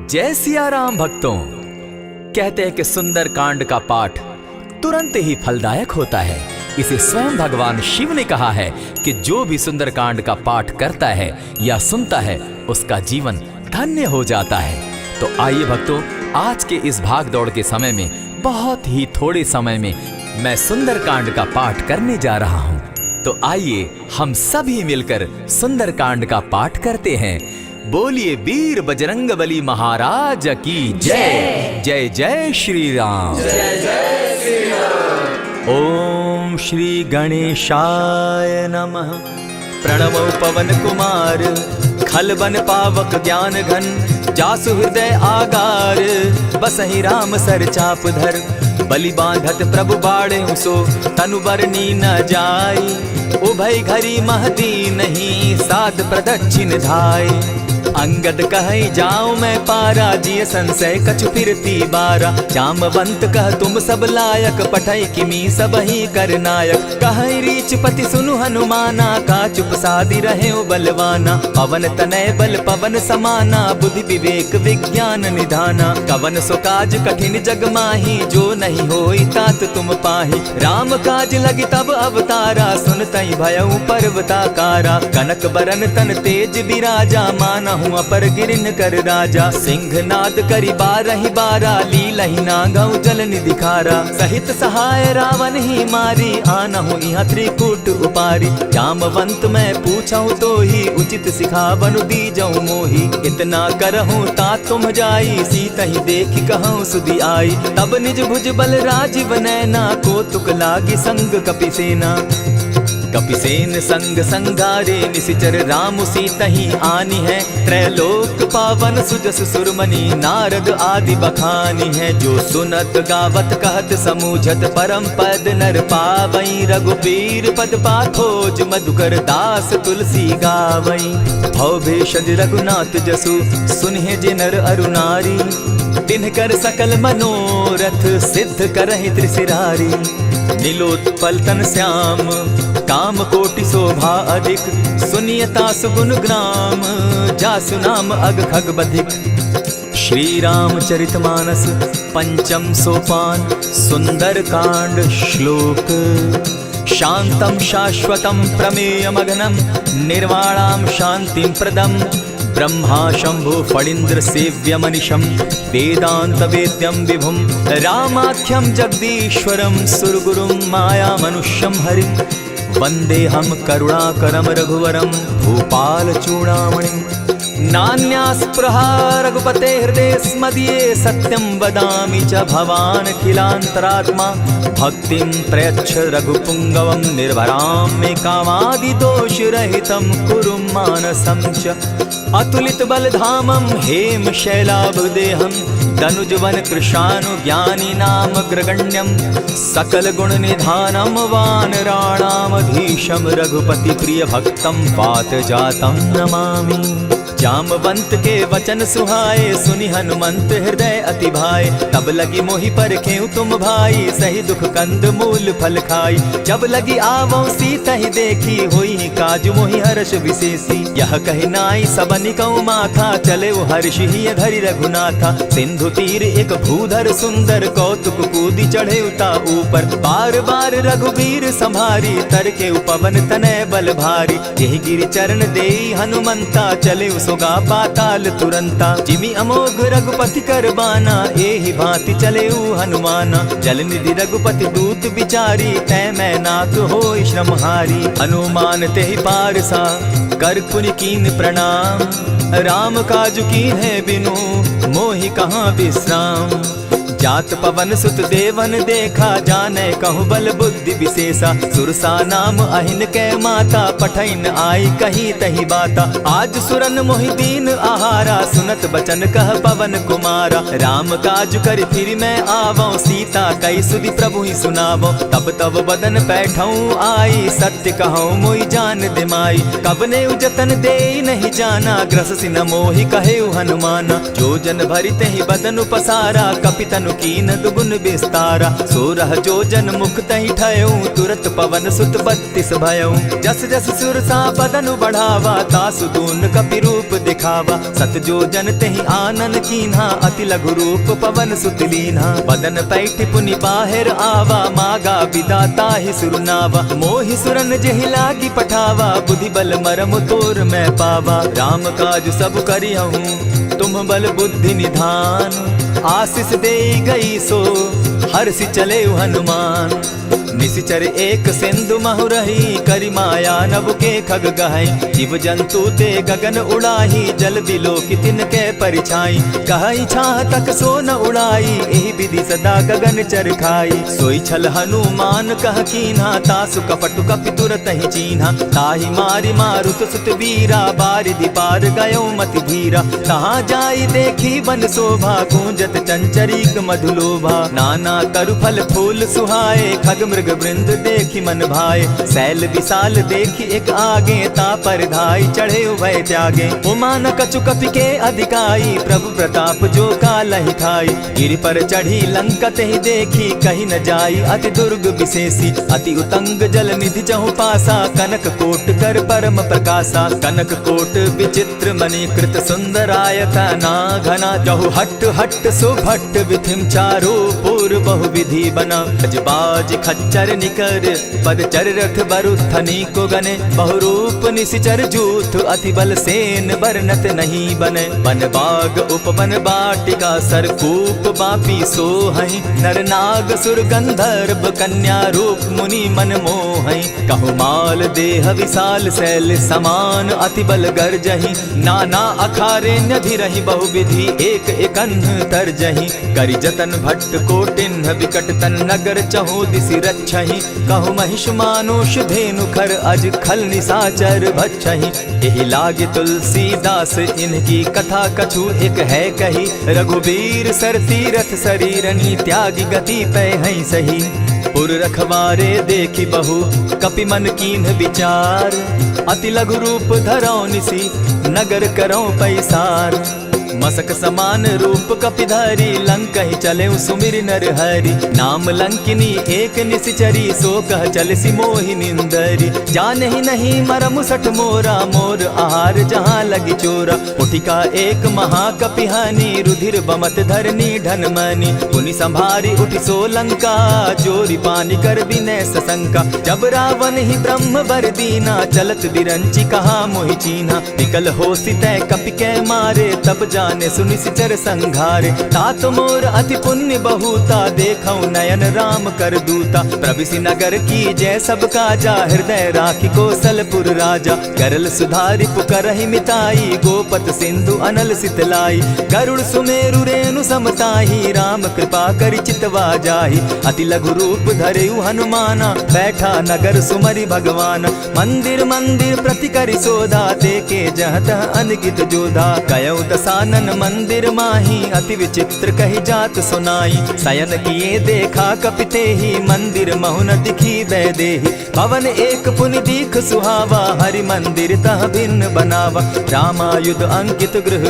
जय सिया राम भक्तों। कहते हैं कि सुंदर कांड का पाठ तुरंत ही फलदायक होता है। इसे स्वयं भगवान शिव ने कहा है कि जो भी सुंदर कांड का पाठ करता है या सुनता है उसका जीवन धन्य हो जाता है। तो आइए भक्तों, आज के इस भाग दौड़ के समय में बहुत ही थोड़े समय में मैं सुंदर कांड का पाठ करने जा रहा हूँ। तो आइए हम सभी मिलकर सुंदर कांड का पाठ करते हैं। बोलिए वीर बजरंगबली महाराज की जय। जय जय श्री राम। जय जय श्री राम। ओम श्री गणेशाय नमः। प्रणवो पवन कुमार खल बन पावक ज्ञान घन जासु हृदय आगार बसहि राम सर चाप धर बलि बांधत प्रभु बाड़े सो तनु बरनी न जाई उभय घरी महदी नहीं साध प्रदक्षिण धाय अंगद कहे जाओ मैं पारा जिय संशय कछु फिरती बारा जामवंत कह तुम सब लायक पठै किमी सब ही कर नायक कहे रीच पति सुनु हनुमाना का चुप सादी रहे बलवाना पवन तनय बल पवन समाना बुद्धि विवेक विज्ञान निधाना कवन सो काज कठिन जग माही जो नहीं होई तात तुम पाही राम काज लगी तब अवतारा सुन तई भयउ पर्वताकारा कनक बरन तन तेज बिराजा माना अपर गिरिन कर राजा सिंह नाद करी बारहि बारा लीलहि नागौ जल निधिखारा सहित सहाय रावण ही मारी आनहु इहाँ त्रिकूट उपारी जामवंत मैं पूछऊं तो ही उचित सिखावनु दीजऊं मोही इतना करहूं ता तुम जाई सीत ही देखी कहूं सुधि आई तब निज भुज बल राजीव नैना को तुक लागी संग कपिसेना कपिसेन संग संगारे निशिचर राम सीतहि आनी है त्रैलोक पावन सुजस सुरमणि नारद आदि बखानी है जो सुनत गावत कहत समूझत परम पद नर पावई रघुबीर पद पाखोज मधुकर दास तुलसी गावई भव भेषज रघुनाथ जसु सुनहि जे नर अरु नारी तिनकर सकल मनोरथ सिद्ध करहि त्रिशिरारी नीलोत्पल तन श्याम काम कोटि शोभा अधिक सुनियता सुगुण ग्राम जासु नाम अग खग बधिक। श्री रामचरितमानस पंचम सोपान सुंदर कांड श्लोक शांतम शाश्वतम प्रमेयमघनम निर्वाणाम शांतिम प्रदम ब्रह्मा शंभु फणीन्द्र सेव्य मनिषम वेदांत वेद्यम विभुम रामाख्यम जगदीश्वरम सुरगुरुम माया मनुष्यम हरिम वंदे हम करुणाकरम रघुवरम भूपाल चूड़ामणिम नान्यास्पृहा रघुपते हृदय स्मदीये सत्यं वदामि च भवान् खिलान्तरात्मा भक्तिं प्रयच्छ रघुपुङ्गवं निर्भरां मे कामादिदोषरहितं कुरु मानसं च अतुलित बलधामं हेम शैलाभदेहं दनुजवन कृशानुज्ञानी नामग्रगण्यं सकल गुण निधानं वानराणामधीशं रघुपति प्रिय भक्तं वात जातं नमामि। जामवंत के वचन सुहाए सुनि हनुमंत हृदय अति भाए तब लगी मोहि परखेउ तुम भाई सही दुख कंद मूल फल खाई जब लगी आवो सीता ही देखी होई काज मोहि हर्ष विशेषी यह कहि नाई सबनि कौ माथा चले वो हर्ष ही धरि रघुनाथा सिंधु तीर एक भूधर सुंदर कौतुक कूदी चढ़े उता ऊपर बार बार रघुवीर संभारी तर के पवन तनय बल भारी यही गिरि चरण देई हनुमंता चले सोगा पाताल तुरंता जिमि अमोघ रघुपति कर बाना एहि भांति चले हनुमाना जल निधि रघुपति दूत बिचारी तै मैं नाथ होई श्रमहारी हनुमान तेहि पारसा कर पुनि कीन प्रणाम राम काज कीन है बिनु मोहि कहाँ विश्राम जात पवन सुत देवन देखा जाने कहु बल बुद्धि विशेषा सुरसा नाम अहिन के माता पठैन आई कही तही बाता आज सुरन मोहि दीन आहारा सुनत बचन कह पवन कुमारा राम काज कर फिर मैं आवो सीता कई सुधि प्रभु ही सुनावो तब तब बदन बैठऊं आई सत्य कहूँ मोहि जान दिमाई कब ने जतन दे नहीं जाना ग्रस सिन मोहि कहे हनुमाना जो जन भरित ही बदन पसारा कपि कपि तनु कीन दुगुन विस्तारा। 16 जोजन मुख तहि ठयऊ, तुरत पवन सुत 32 भयऊ। जस जस सुरसा बदनु बढ़ावा, तासु दून कपि रूप दिखावा। 7 जोजन तेहि आनन कीन्हा, अति लघु रूप पवन सुत लीन्हा। बदन पैठ पुनि बाहिर आवा, मागा बिदा ताहि सुरनावा। मोहि सुरन जेहि लागी पठावा, बुद्धि बल मरम तोर मैं पावा। राम काज सब करिहूँ, तुम बल बुद्धि निधान। आशीष दे गई सो हर्षि चले हनुमान। निशिचर एक सिंधु महु रही, करि माया नभ के खग गहई। जीव जंतु ते गगन उड़ाही, जल बिलो की तिनके परिछाई। कहई छाह तक सो न उड़ाई, एहि विधि सदा गगन चर खाई। सोई छल हनुमान कह कीन्हा, तासु कपटु कपि तुरत ही चीन्हा। ताहि मारि मारुत सुत वीरा, बारिधि पार गयो मति धीरा। तहाँ जाई देखी बन शोभा, गूंजत चंचरीक मधुलोभा। नाना तरु फल फूल सुहाए, खग मृग वृंद देखी मन भाए। सैल विशाल देखी एक आगे, तापर धाई चढ़े उभय त्यागे। उमान कछु कपि के अधिकाई, प्रभु प्रताप जो कालहि खाई। गिरि पर चढ़ी लंका तेहि देखी, कही न जाई अति दुर्ग विशेषी। अति उतंग जल निधि चहु पासा, कनक कोट कर परम प्रकाशा। कनक कोट विचित्र मणि कृत सुंदरायत ना घना। जहु हट हट सुभट विधिम चारो पूर बहु विधि बना। बाज खच्चर निकर पद चर रथ बरुथनी को गने। बहुरूप निशिचर जूथ अति बल सेन बरनत नहीं बने। बन बाग उपवन बाटिका सरकूप बापी सोहई। नर नाग सुर गंधर्व कन्या रूप मुनि मन मोहई। कहु माल देह विशाल शैल समान, अति बल गर्जही। नाना अखारे न्यधिरहि बहुविधि, एक एकन्ह तरजही। करि जतन भट्ट कोटिन्ह विकट तन नगर चहु दिसि रक्षहि। कहु महिष मानुष धेनु खर, अज खल निशाचर भक्षहि। एहि लागे तुलसीदास इनकी कथा, कछु एक है कही। रघुबीर सर तीरथ शरीरनी, त्यागी गति पै हई सही। पुर रखवारे देखी बहु, कपि मन कीन्ह विचार। अति लघु रूप धरौ निसी, नगर करौ पैसार। मसक समान रूप कपिधारी, लंकहि चले सुमिर नर हरि। नाम लंकिनी एक निशिचरी, सो कह चल सी मोहि निंदरी। जानहि नहीं मरम सठ मोरा, मोर आहार जहाँ लगी चोरा। उठिका एक महाकपिहानी, रुधिर बमत धरनी ढनमनी। पुनि संभारी उठि सो लंका, जोरी पानी कर बिनै सशंका। जब रावण ही ब्रह्म बर दीना, चलत बिरंची कहा मोहि चीन्हा। निकल होसी तै कपि कै मारे, तब जाने सुनिशिचर संघारे। तात मोर अति पुण्य बहुता, देखौ नयन राम कर दूता। प्रविशि नगर की जय सब काजा, हृदय राखी कौशलपुर राजा। करल सुधारि पुकरहि मिताई, गोपत सिंधु अनल सितलाई। गरुड़ सुमेरु रेणु समताही, राम कृपा करि चितवा जाहि। अति लघु रूप धरेउ हनुमाना, बैठा नगर सुमरि भगवान। मंदिर मंदिर प्रति करि सोधा, देखे जह तह अनगित जोधा। कयौ दसानन मंदिर माही, अति विचित्र कही जात सुनाई। शयन किए देखा कपिते ही, मंदिर महु न दिखी वैदेही। भवन एक पुनि दीख सुहावा, हरि मंदिर तह भिन्न बनावा। रामायुध अंकित गृह,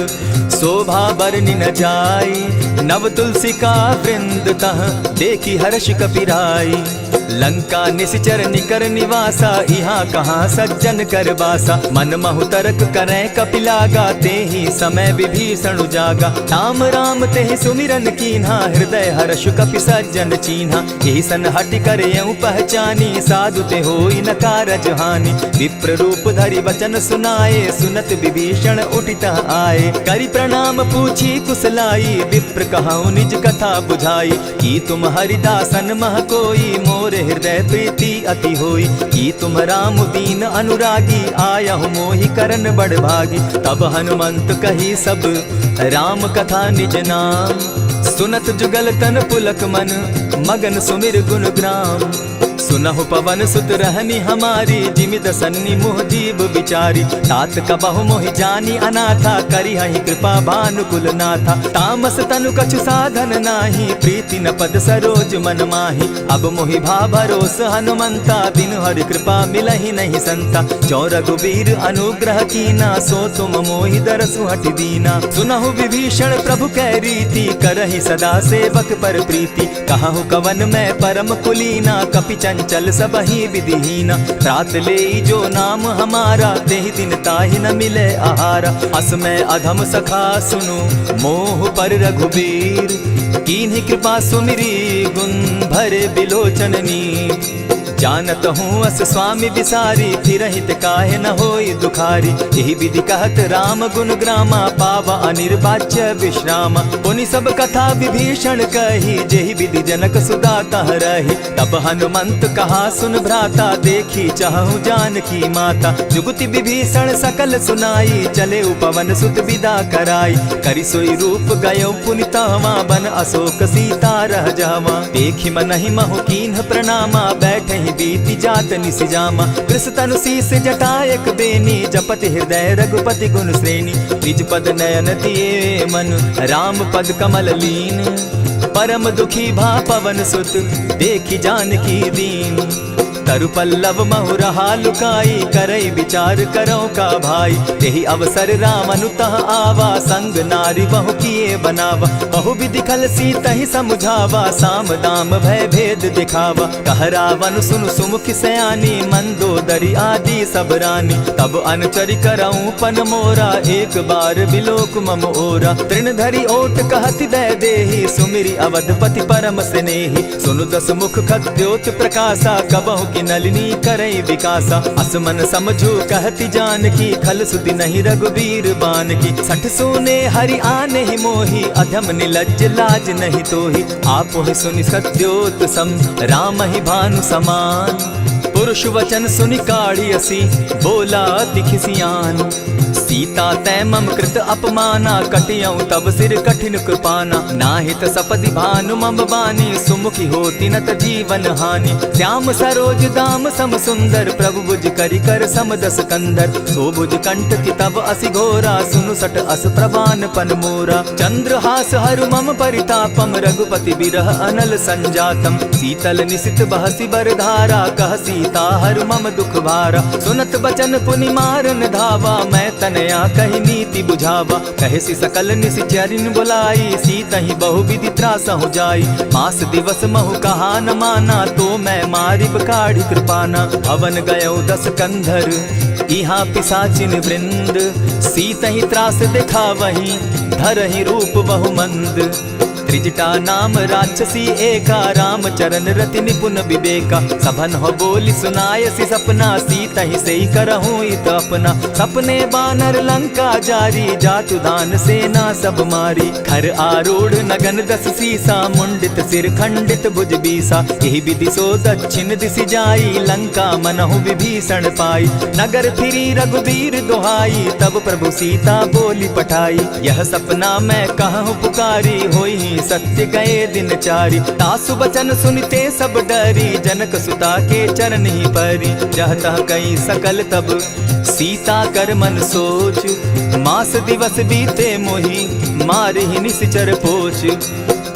शोभा बरनि न जाई। नव तुलसी का वृंद तह, देखी हर्ष कपिराई। लंका निशिचर निकर निवासा, यहाँ कहाँ सज्जन कर बासा। मन महु तरक करै कपिलागा, तेहि समय विभीषण जागा। राम राम तेहि सुमिरन कीन्हा, हृदय हर्ष कपि सज्जन चीन्हा। एहि सन हटि करयउ पहचानी, साधु ते होई न कारज हानि। विप्र रूप धरि वचन सुनाए, सुनत विभीषण उठितः आए। करि प्रणाम पूछी कुशलाई, विप्र कहउँ निज कथा बुझाई। की तुम हरिदासन मह कोई, मोर हृदय प्रीति अति होई। की तुम राम दीन अनुरागी, आयहु मोहि करन बड़ भागी। तब हनुमंत कही सब राम कथा निज नाम, सुनत जुगल तन पुलक मन, मगन सुमिर गुण ग्राम। सुनहु पवन सुत रहनी हमारी, जिमि दसन्नी मोह जीव बिचारी। तात कबहु मोहि जानी अनाथा, करी हहि कृपा भानुकुल नाथा। तामस तनु कछु साधन नाही, प्रीति न पद सरोज मन माही। अब मोहि भा भरोस हनुमंता, बिनु हरि कृपा मिलहि नहीं संता। जो रघुबीर अनुग्रह कीना, सो तुम मोहि दरसु हटि दीना। सुनहु विभीषण प्रभु कै रीति, करहि सदा सेवक पर प्रीति। कहु कवन मैं परम कुलीना, कपि चंचल सबहि विधिहीना। रात ले जो नाम हमारा, तेहि दिन ताहि न मिले आहारा। अस मैं अधम सखा सुनु, मोह पर रघुबीर। कीन्ही कृपा सुमिरी, गुण भरे बिलोचन नीर। जानत हूँ अस स्वामी बिसारी, फिरहित काहे न होई दुखारी। यही विधि कहत राम गुण ग्रामा, पावा अनिर्वाच्य विश्राम। पुनि सब कथा विभीषण कही, जेहि विधि जनक सुता तह रही। तब हनुमंत कहा सुन भ्राता, देखी चाहूँ जानकी माता। जुगति विभीषण सकल सुनाई, चले उपवन सुत विदा कराई। करि सोई रूप गयो पुनि तहवा, बन अशोक सीता रह जावा। देखि मनहि महु कीन्ह प्रणामा, बैठहि बीति जात निसिजामा। कृष तनु शीस जटा एक बेनी, जपति हृदय रघुपति गुण श्रेणी। निज पद नयन दिए मन, राम पद कमल लीन। परम दुखी भा पवन सुत, देखि जानकी दीन। तरु पल्लव महु रहा लुकाई, करई विचार करो का भाई। तेहि अवसर राम अनुतः आवा, संग नारी बहु किए बनावा। बहु विधि खल सीतहि समुझावा, साम दाम भय भेद दिखावा। कह रावण सुन सुमुखि सयानी, मंदोदरी आदि सब रानी। तब अनुचरि करऊं पन मोरा, एक बार बिलोक मम ओरा। तृण धरि ओट कहति दय देहि, सुमिरि अवधपति परम स्नेही। सुनु दस मुख खद्योत प्रकाशा, कबहु की नलिनी करई विकासा। असमन समझो कहति जानकी, खल सुधि नहीं रघुबीर बान की। सठ सोने हरि आने ही मोही, अधम निलज्ज लाज नहीं तोही। आपो ही सुनि सत्योत सम, राम ही भानु समान। पुरुष वचन सुनि काढ़ियसी, बोला अति खिसियान। सीता तै मम कृत अपमाना, कटियऊं तब सिर कठिन कृपाना। नाहित सपदि भानु मम बानी, सुमुखी होती नत जीवन हानि। श्याम सरोज दाम सम सुंदर, प्रभु भुज करि कर सम दस कंदर। सो भुज कंठ की तब असि घोरा, सुनु सट अस प्रवान पन मोरा। चंद्रहास हरु मम परितापम, रघुपति बिरह अनल संजातम। शीतल निशित बहसी बरधारा, कह सीता हरु मम दुख भारा। सुनत बचन पुनि मारन धावा, मैं तनया कही नीति बुझावा। कहसी सकल निशिचरिन बुलाई, सीतहि बहु विधि त्रास हो जाई। मास दिवस महु कहा न माना, तो मैं मारिब काढ़ी कृपाना। भवन गयो दस कंधर, इहाँ पिशाचिन वृंद। सीतहि त्रास दिखावहि, धरहि रूप बहु मंद। त्रिजटा नाम राक्षसी एका, राम चरण रति निपुण विवेका। सभन हो बोली सुनायसी सपना, सीतहि सेई करहूँ इत अपना। सपने बानर लंका जारी, जातु दान सेना सब मारी। खर आरूढ़ नगन दस सीसा, मुंडित सिर खंडित भुज बीसा। यही विधि सो दक्षिण दिशि जाई, लंका मनहु विभीषण पाई। नगर फिरी रघुबीर दुहाई, तब प्रभु सीता बोली पठाई। यह सपना मैं कहूँ पुकारी, होई सत्य गए दिन चारी। तासु बचन सुनते सब डरी, जनक सुता के चरण ही परी। जहता कई सकल तब सीता कर मन सोच, मास दिवस बीते मोही, मार ही निश्चर पोच।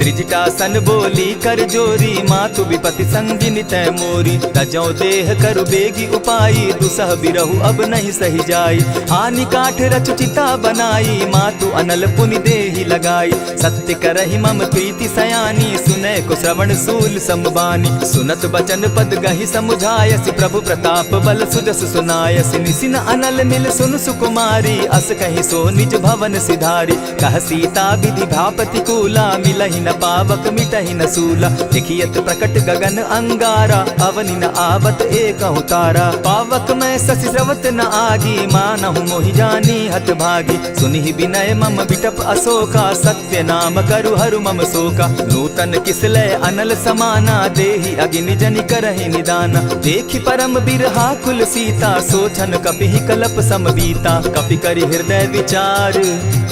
त्रिजटा सन बोली कर जोरी, मातु विपति संगिनी तै मोरी। तजौ देह करु बेगी उपाई, दुसह बिरहु अब नहीं सही जाई। हानि काठ रचु चिता बनाई, मातु अनल पुनि देहि लगाई। सत्य करहि मम प्रीति सयानी, सुनै को श्रवण सूल संबानी। सुनत बचन पद गहि समुझायसि, प्रभु प्रताप बल सुजस सुनायसि। निसिन अनल मिल सुन सुकुमारी, अस कहि सो निज भवन सिधारी। कह सीता विधि भापति कूला, मिलहि न पावक मिटहि न सूला। देखियत प्रकट गगन अंगारा, अवनि न आवत एक तारा। पावक मैं शशि स्रवत न आगी, मानहु मोहि जानी हत भागी। सुनिहि विनय मम बिटप अशोका, सत्य नाम करु हरु मम शोका। नूतन किसलय अनल समाना, देहि अगिनि जनि करहि निदाना। देखि परम बिरहा कुल सीता, सोचन कपिहि कलप समबीता। कपि करि हृदय विचार,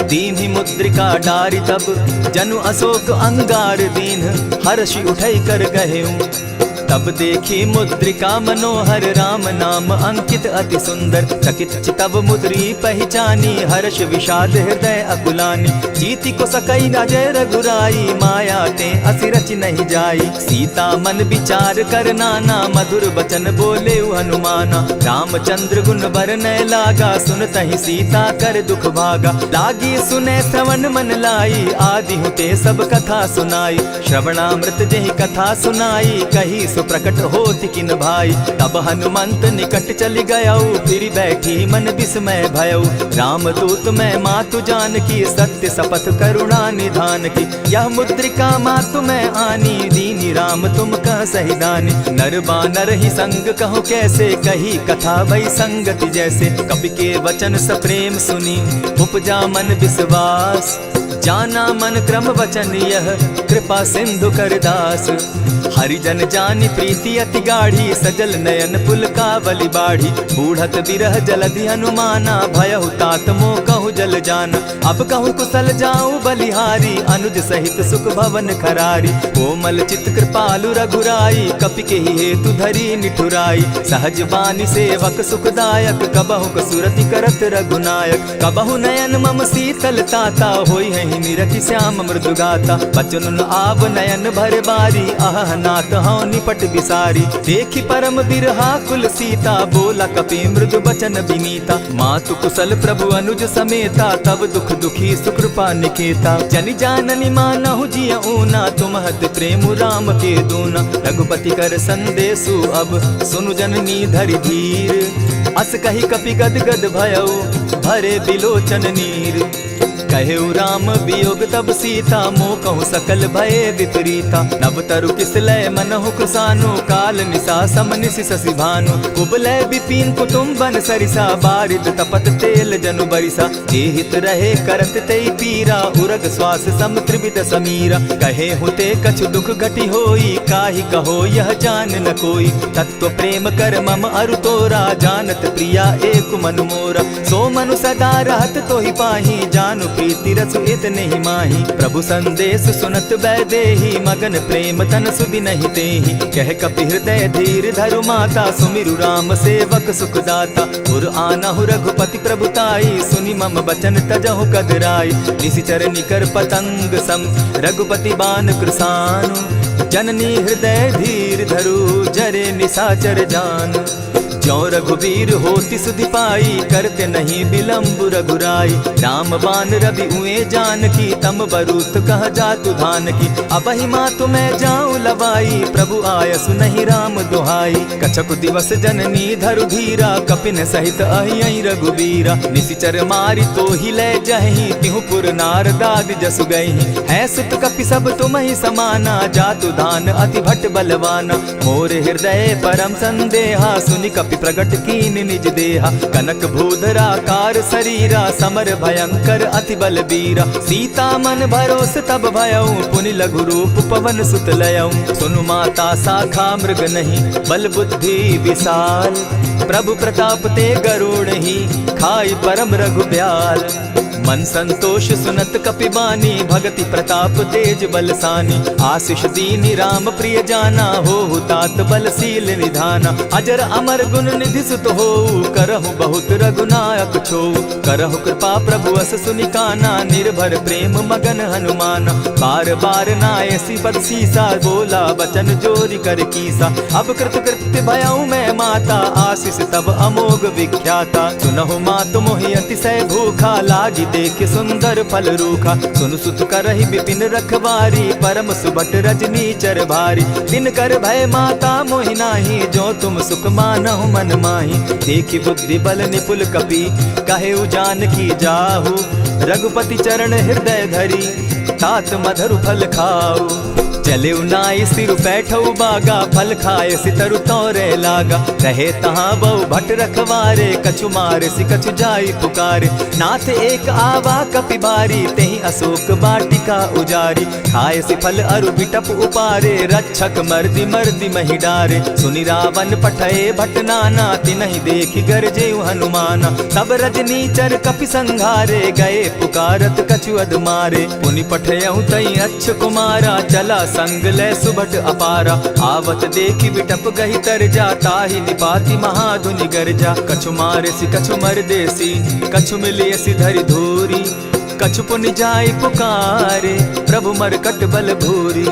दीन्हि मुद्रिका डारि। तब जनु अशोक अंगार दीन, हर्षि उठै कर गहेऊं। तब देखी मुद्रिका मनोहर राम नाम अंकित अति सुंदर। चकित चितव मुद्री पहचानी हर्ष विषाद हृदय अकुलानी। जीति को सकई न जय रघुराई माया ते असि रचि नहीं जाई। सीता मन विचार कर नाना मधुर बचन बोले हनुमाना। रामचंद्र गुण बरनय लागा सुनतहि सीता कर दुख भागा। लागी सुने श्रवण मन लाई आदि होते सब कथा सुनाई। श्रवणामृत जहि कथा सुनाई कही सो प्रकट होति किन भाई। तब हनुमंत निकट चली गयऊ फिर बैठी मन विस्मय भयऊ। रामदूत मैं मातु जान की सत्य शपथ करुणा निधान की। यह मुद्रिका मातु मैं आनी दीनी राम तुम कह सही दानी। नर बानर ही संग कहो कैसे कही कथा भई संगति जैसे। कपि के वचन सप्रेम सुनी उपजा मन विश्वास। जाना मन क्रम वचन यह कृपा सिंधु कर दास। हरिजन जानी प्रीति अति गाढ़ी सजल नयन पुलकावली बाढ़ी। बूढ़त बिरह जलधि हनुमाना भयहु तात मोह कहु जल जाना। अब कहु कुशल जाऊं बलिहारी अनुज सहित सुख भवन खरारी। कोमल चित कृपालु रघुराई कपि के ही हेतु धरी निठुराई। सहज बानी सेवक सुखदायक कबहु कसुरति करत रघुनायक। कबहु नयन मम शीतल ताता होई है निरखि श्याम मृदु गाता। बचन आव नयन भर बारी आह नाथ हौ निपट बिसारी। देखी परम बिरहा कुल सीता बोला कपि मृदु बचन विनीता। मातु कुशल प्रभु अनुज समेता तब दुख दुखी सुकृपा निकेता। जनि जाननि मानहु जिय ऊना तुम हत प्रेम राम के दूना। रघुपति कर संदेशु अब सुनु जननी धरि धीर। अस कही कपि गद गद भयऊ भरे बिलोचन नीर। कहेउ राम वियोग तब सीता मोह कहूँ सकल भये विपरीता। नव तरु किसलय मनहु कृसानु काल निशा सम निशि शशि भानु। कुबलय विपिन कुटुम्बन सरिसा बारिद तपत तेल जनु बरिसा। जे हित रहे करत तेई पीरा उरग श्वास सम त्रिविध समीरा। कहे हुते कछु दुख घटी होई काहि कहो यह जान न कोई। तत्व प्रेम कर मम अरु तोरा जानत प्रिया एक मनु मोरा। सो मनु सदा रहत तोहि पाही जानु प्रीति रसु इतने ही माही। प्रभु संदेश सुनत बैदेही मगन प्रेम तन सुधि नहीं तेहि। कह कपि हृदय धीर धरु माता सुमिरु राम सेवक सुखदाता। उर आनहु रघुपति प्रभुताई सुनि मम बचन तजहु कदराई। निशिचर निकर पतंग सम रघुपति बान कृसानु। जननी हृदय धीर धरु जरे निशाचर जान। ज्यों रघुवीर होति सुधि पाई करते नहीं विलम्ब रघुराई। राम बान रवि उए जान की तम बरूत कह जातु धान की। अबहि मातु मैं जाऊं लवाई प्रभु आयसु नहीं राम दुहाई। कछक दिवस जननी धरु धीरा कपिन सहित अहि रघुवीरा। निशिचर मारी तो ही ले जहि तिहु पुर नारदादि जसु गई। है सुत कपि सब तुम ही समाना जातु धान अति भट बलवाना। मोर हृदय परम संदेहा सुनि कपि प्रगट कीन निज देहा। कनक भूधरा कार शरीरा समर भयंकर अति बलबीरा। सीता मन भरोस तब भयऊ पुनि लघु रूप पवन सुत लयऊ। सुनु माता शाखा मृग नहीं बल बुद्धि विशाल। प्रभु प्रताप ते गरुड़ ही खाई परम रघुब्याल। मन संतोष सुनत कपिबानी भगति प्रताप तेज बलसानी। आशीष दीनी राम प्रिय जाना हो तात बलशील निधाना। अजर अमर गुण निधि सुत हो करहु बहुत रघुनायक छो। करहु कृपा प्रभु अस सुनिकाना निर्भर प्रेम मगन हनुमाना। बार बार नायसी पद सीसा बोला बचन जोरी कर कीसा। अब कृत कृत्य भयऊ मैं माता आशीष तब अमोघ विख्याता। सुनहु मातु मोहि अतिशय भूखा लागी देख सुंदर फल रूखा। सुन सुत करहि विपिन रखवारी परम सुबट रजनी चर भारी। दिन कर भय माता मोहि नाही जो तुम सुख मानहु मन माही। देखि बुद्धि बल निपुल कपि कहेउ जानकी जाहु। रघुपति चरण हृदय धरी तात मधुर फल खाऊ। चले नाई सिर बैठऊ बागा फल खाए सितरु तोरे लागा। रहे तहाँ बहु भट रखवारे कछु मारे सि कछु जाई पुकारे। नाथ एक आवा कपि बारी तेहि अशोक बाटिका उजारी। खाए सि फल अरु बिटप उपारे रक्षक मर्दि मर्दि महि डारे। सुनि रावण पठये भट नाना तिनहि देखि गरजे हनुमाना। तब रजनी चर कपि संघारे गए पुकारत कछु अध मारे। पुनि पठयऊ तई अच्छ कुमारा चला संग ले सुभट अपारा। आवत देखी बिटप गही तर जा, ताहि निपाति महाधुनि गर्जा। कछु मारेसी कछु मर देसी, कछु मिलियसी धरि धूरी। कछु पुनि जाई पुकारे, प्रभु मरकट बल भूरी।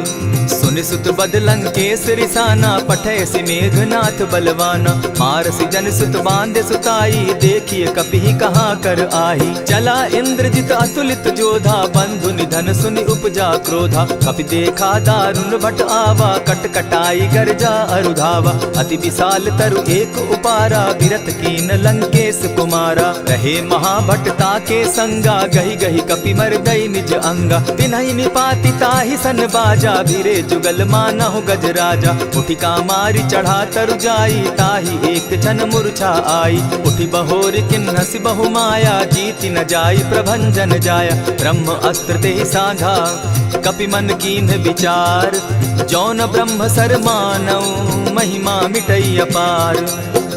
सुनि सुत बद लंकेश रिसाना, पठैसी मेघनाथ बलवाना। मारसी जन सुत बांधे सुताई, देखिए कपि कहाँ कर आही। चला इंद्रजित अतुलित जोधा, बंधु निधन सुनि उपजा क्रोधा। कपि देखा दारुण भट आवा, कट कटाई गर्जा अरुधावा। अति विशाल तरु एक उपारा, बिरत कीन लंकेश कुमारा। रहे महाभट ताके संगा, गही गही कपि मर्दई निज अंगा। तिन्हि निपाति ताहि सन बाजा, भीरे जुगल मानहु गजराजा। उठि कामारी चढ़ा तरु जाई, ताहि एक क्षण मूर्छा आई। उठि बहोर किन्हसि बहु माया, जीति न जाई प्रभंजन जाया। ब्रह्म अस्त्र तेहि साधा, कपि मन कीन्ह विचार। जौन ब्रह्म सर मानऊ, महिमा मिटई अपार।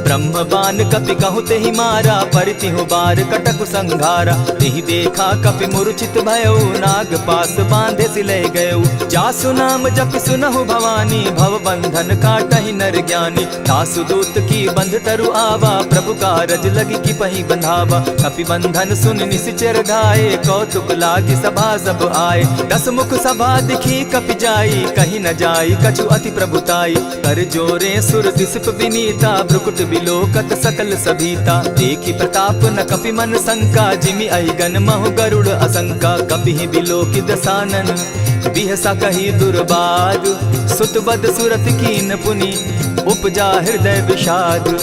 ब्रह्म बान कपि कहु तेहि मारा, परितिहु बार कटकु संघारा। तेहि देखा कपि मूर्छित भयउ, नाग पास बांधे सिले गयउ। जासु नाम जपि सुनहु भवानी, भव बंधन काटहि नर ज्ञानी। तासु दूत की बंध तरु आवा, प्रभु कारज लगी कि पहि बंधावा। कपि बंधन सुन निसिचर धाये, कौतुक लागी सभा सब आए। दस मुख सभा दिखी कपि जाई, कहीं न जाई कछु अति प्रभुताई। कर जोरे सुर दिसप विनीता, भ्रुकुट बिलोकत सकल सभीता। देखी प्रताप न कपि मन शंका, जिमि अहिगन महु गरुड़ असंका। कपि बिलोकि दसानन, बिहसा कही दुर्बाद। सुत बद सुरत कीन पुनि, उपजा हृदय विषाद।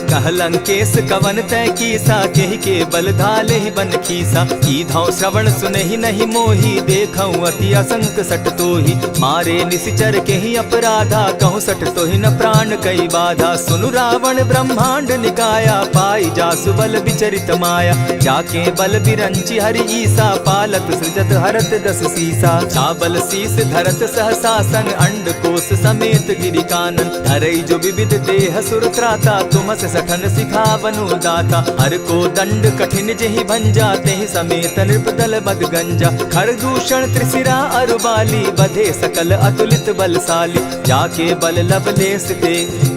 कह लंकेश कवन तय कीसा, केहि के बल धाले ही बन खीसा। कीधौ श्रवण सुनहि नहीं मोही, देखऊं अति असंक सट तोही। मारे निसिचर केहि अपराधा, कहूँ सट तोहि न प्राण कई बाधा। सुनु रावण ब्रह्मांड निकाया, पाई जासु बल विचरित माया। जाके बल बिरंची हरि ईसा, पालत सृजत हरत दस सीसा। छाबल शीस धरत सहसासन, अंड कोश समेत गिरि कानन। धरई जो विविध देह सुर त्राता, तुमस सठन सिखावनु दाता। हर को दंड कठिन जेहि भंजा, तेहि समेत नृपदल बद गंजा। खर दूषण त्रिशिरा अरुबाली, बधे सकल अतुलित बलशाली। जाके बल लवलेस ते,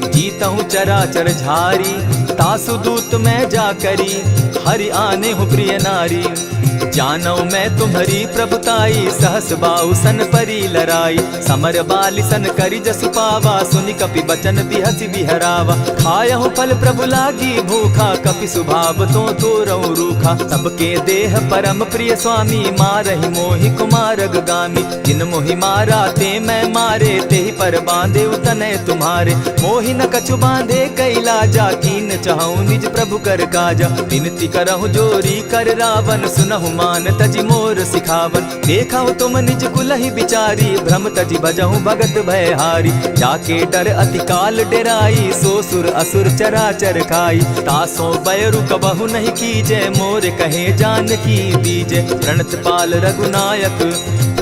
जीतहु चराचर झारी। तासु दूत मैं जा करी, हरि आने हूँ प्रिय नारी। जानौ मैं तुम्हारी प्रभुताई, सहस बाऊ सन परी लराई। समर बाली सन करी जसु पावा, सुनि कपि बचन बिहसि बिहरावा। खायहु फल प्रभु लागी भूखा, कपि सुभाव तो तोरऊ रूखा। सबके देह परम प्रिय स्वामी, मारहि मोहि कुमारग गामी। जिन मोहि मारा ते मैं मारे, तेहि पर बांधे उतने तुम्हारे। मोहि न कछु बांधे कैलाजा, कीन चहु निज प्रभु कर काजा। विनती करहु जोरी कर रावण, सुनहु मान तजि मोर सिखावन। देखहु तुम निज कुलहि बिचारी, भ्रम तजि भजहु भगत भयहारी। जाके डर अति काल डेराई, सो सुर असुर चराचर खाई। तासो बैरु कबहु नहीं कीजे, मोर कहे जानकी दीजे। प्रणत पाल रघुनायक,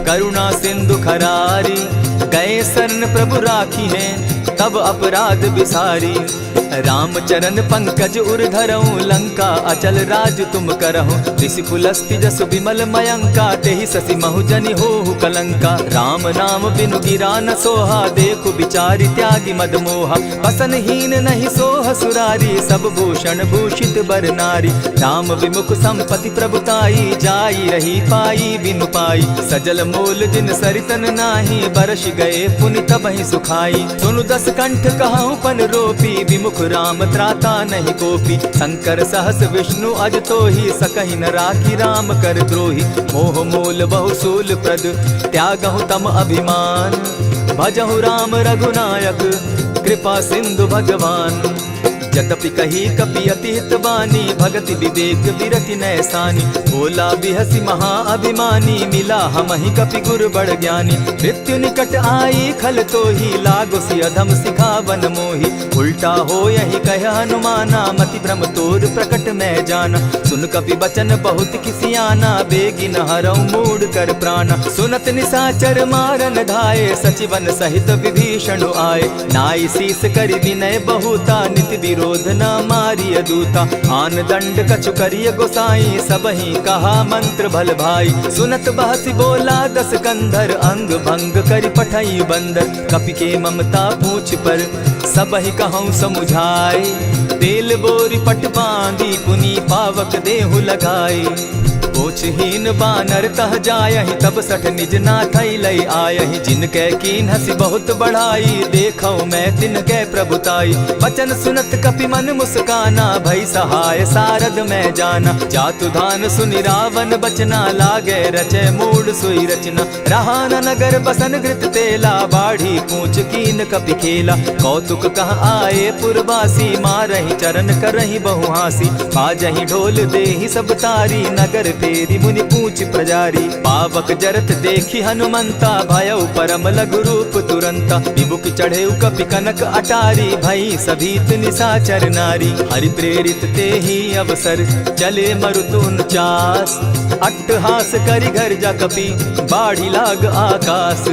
करुणा सिंधु खरारी। गए शरण प्रभु राखी हैं, तब अपराध बिसारी। राम चरण पंकज उर धरऊं, लंका अचल राज तुम करहूं। ऋषि पुलस्ति जस विमल मयंका, तेहि ससि महु जनि होहु कलंका। राम नाम बिनु गिरा न सोहा, देखु बिचारी त्यागी मद मोहा। बसन हीन नहीं सोह सुरारी, सब भूषण भूषित बर नारी। राम विमुख संपति प्रभुताई, जाई रही पाई बिनु पाई। सजल मोल जिन सरितन नाही, बरस गए पुनि तबहि सुखाई। सुनु दस कंठ कहूँ पन रोपी, विमुख राम त्राता नहीं कोपी। शंकर सहस विष्णु अज तो ही, सकहि न राखी राम कर द्रोही। मोह मूल बहु सूल प्रद, त्यागहु तम अभिमान। भजहु राम रघुनायक, कृपा सिंधु भगवान। यद्यपि कही कपि अति हितवानी, भगति विवेक विरति नैसानी। बोला बिहसी महा अभिमानी, मिला हमहि कपि गुर बड़ ज्ञानी। मृत्यु निकट आई खल तो ही, लागो सि अधम सिखावन मोही। उल्टा हो यही कह हनुमाना, मति भ्रम तोर प्रकट मैं जाना। सुन कपि बचन बहुत किसियाना, बेगी न हरऊ मूड कर प्राणा। सुनत निसाचर मारन धाये, सचिवन सहित विभीषण आए। नाई शीस करि विनय बहुता, नित विरो क्रोध न मारिय दूता। आन दंड कछु करिय गोसाई, सबहि कहा मंत्र भल भाई। सुनत बहसी बोला दस कंधर, अंग भंग करि पठई बंदर। कपि के ममता पूछ पर, सबहि कहूँ समुझाए। तेल बोरी पट बांधी, पुनि पावक देहु लगाई। पोछहीन बानर तह जायहि, तब सठ निज नाथई लई आयहि। जिनके कीन हसी बहुत बढ़ाई, देखौ मैं तिनके प्रभुताई। बचन सुनत कपि मन मुस्काना, भई सहाय सारद मैं जाना। जातु धान सुनि रावण बचना, लागे रचे मूड सोई रचना। रहा न नगर बसन घृत तेला, बाढ़ी पूछ कीन कपि खेला। कौतुक कह आए पुरवासी, मारहि चरण करहि बहु हासी। बाजहि ढोल देहि सब तारी, नगर तेरी मुनि पूछ प्रजारी। पावक जरत देखी हनुमंता, भयउ परम लघु रूप तुरंता। विमुख चढ़े कपि कनक अटारी, भई सभीत निशाचर नारी। हरि प्रेरित ते ही अवसर, चले मरुत 49। अट्टहास करि घर जा कपि, बाढ़ी लाग आकाश।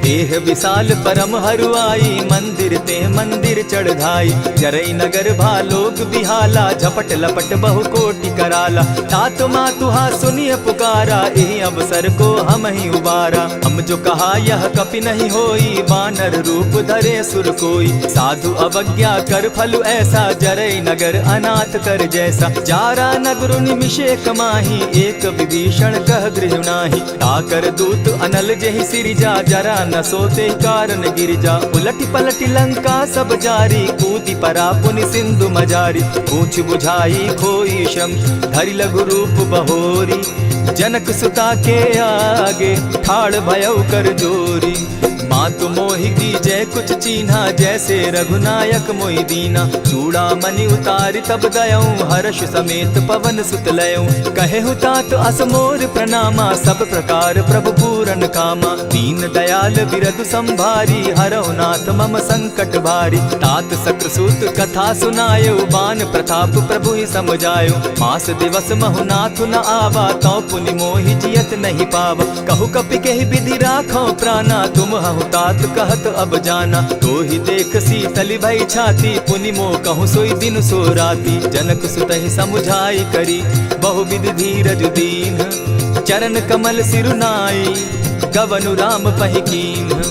देह विशाल परम हरुआई, मंदिर ते मंदिर चढ़ाई। जरई नगर भालोग बिहाला, झपट लपट बहु कोटि कराला। तात मातुहा सुनिय पुकारा, एहि अवसर को हम ही उबारा। हम जो कहा यह कपि नहीं होई, बानर रूप धरे सुर कोई। साधु अवज्ञा कर फल ऐसा, जरई नगर अनाथ कर जैसा। जारा नगर निमिषे कमाही, एक विभीषण कह गृह नाही। ताकर दूत अनल जेहि सिरिजा, जरा न सोते कारण गिरिजा। उलटी पलटी लंका सब जारी, कूदी परा पुनि सिंधु मजारी। पूछ बुझाई खोई श्रम, धरि लघु रूप बहोरी। जनक सुता के आगे, ठाड़ भयउ कर जोरी। मातु मोहि दीजै कुछ चीन्हा, जैसे रघुनायक मोहि दीना। चूड़ा मणि उतारि तब दयऊँ, हर्ष समेत पवन सुत लयऊँ। कहे तात असमोर प्रणामा, सब प्रकार प्रभु पूरन कामा। दीन दयाल बिरदु संभारी, हरौ नाथ मम संकट भारी। तात सक्रसूत कथा सुनायो, बान प्रताप प्रभु ही समझायो। मास दिवस महु नाथ न आवा, तौ पुनि मोहि जियत नहीं पावा। कहु कपि केहि विधि राखो प्राणा, तुम हहु तात कहत अब जाना। तो ही देख शीतल भई छाती, पुनि मो कहूँ सोई दिन सो राती। जनक सुतहि समुझाई करी, बहुविधि धीरज दीन। चरण कमल सिरुनाई, गवनु राम पहि कीन।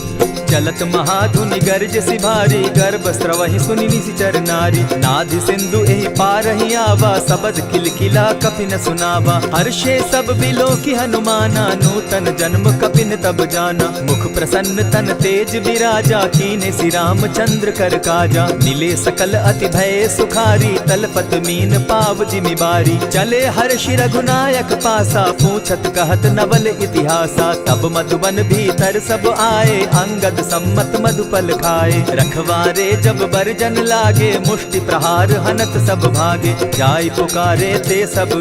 चलत महाधुनि गर्ज सिभारी, गर्भ स्रवहि सुनि निशिचर नारी। नाधि सिंधु एहि पारहि आवा, सबद किलकिला कपि न सुनावा। हर्षे सब बिलोकि हनुमाना, नूतन जन्म कपिन तब जाना। मुख प्रसन्न तन तेज विराजा, कीने श्री रामचंद्र कर काजा। मिले सकल अति भय सुखारी, तलपत मीन पाव जिमि बारी। चले हर्षि रघुनायक पासा, पूछत कहत नवल इतिहासा। तब मधुबन भीतर सब आए, अंगद सम्मत मधुपल खाए। रखवारे जब बरजन लागे, मुष्टि प्रहार हनत सब भागे। जाय पुकारे ते सब,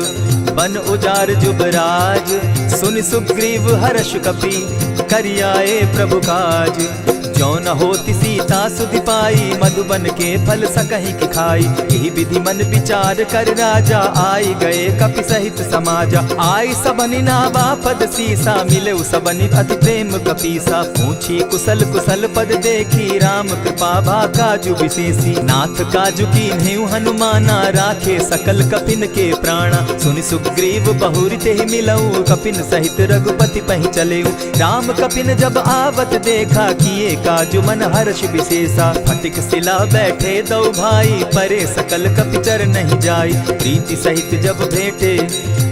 बन उजार जुबराज। सुनि सुग्रीव हर्ष कपि, करियाए प्रभु काज। जो न होती सीता सुधि पाई, मधुबन के फल सकहि की खाई। यही विधि मन विचार कर राजा, आई गए कपि सहित समाजा। आई सबनि नावा पद सीसा, मिले सबनि अति प्रेम कपीसा। पूछी कुशल कुशल पद देखी, राम कृपा भा काजु विशेषी। नाथ काजु कीन्हेउ हनुमाना, राखे सकल कपिन के प्राणा। सुनि सुग्रीव बहुरि तेहि मिलऊ, कपिन सहित रघुपति पहि चलेऊ। राम कपिन जब आवत देखा, किए काजु मन हर्ष विशेषा। फटिक सिला बैठे दो भाई, परे सकल कपिचर नहीं जाई। प्रीति सहित जब भेटे,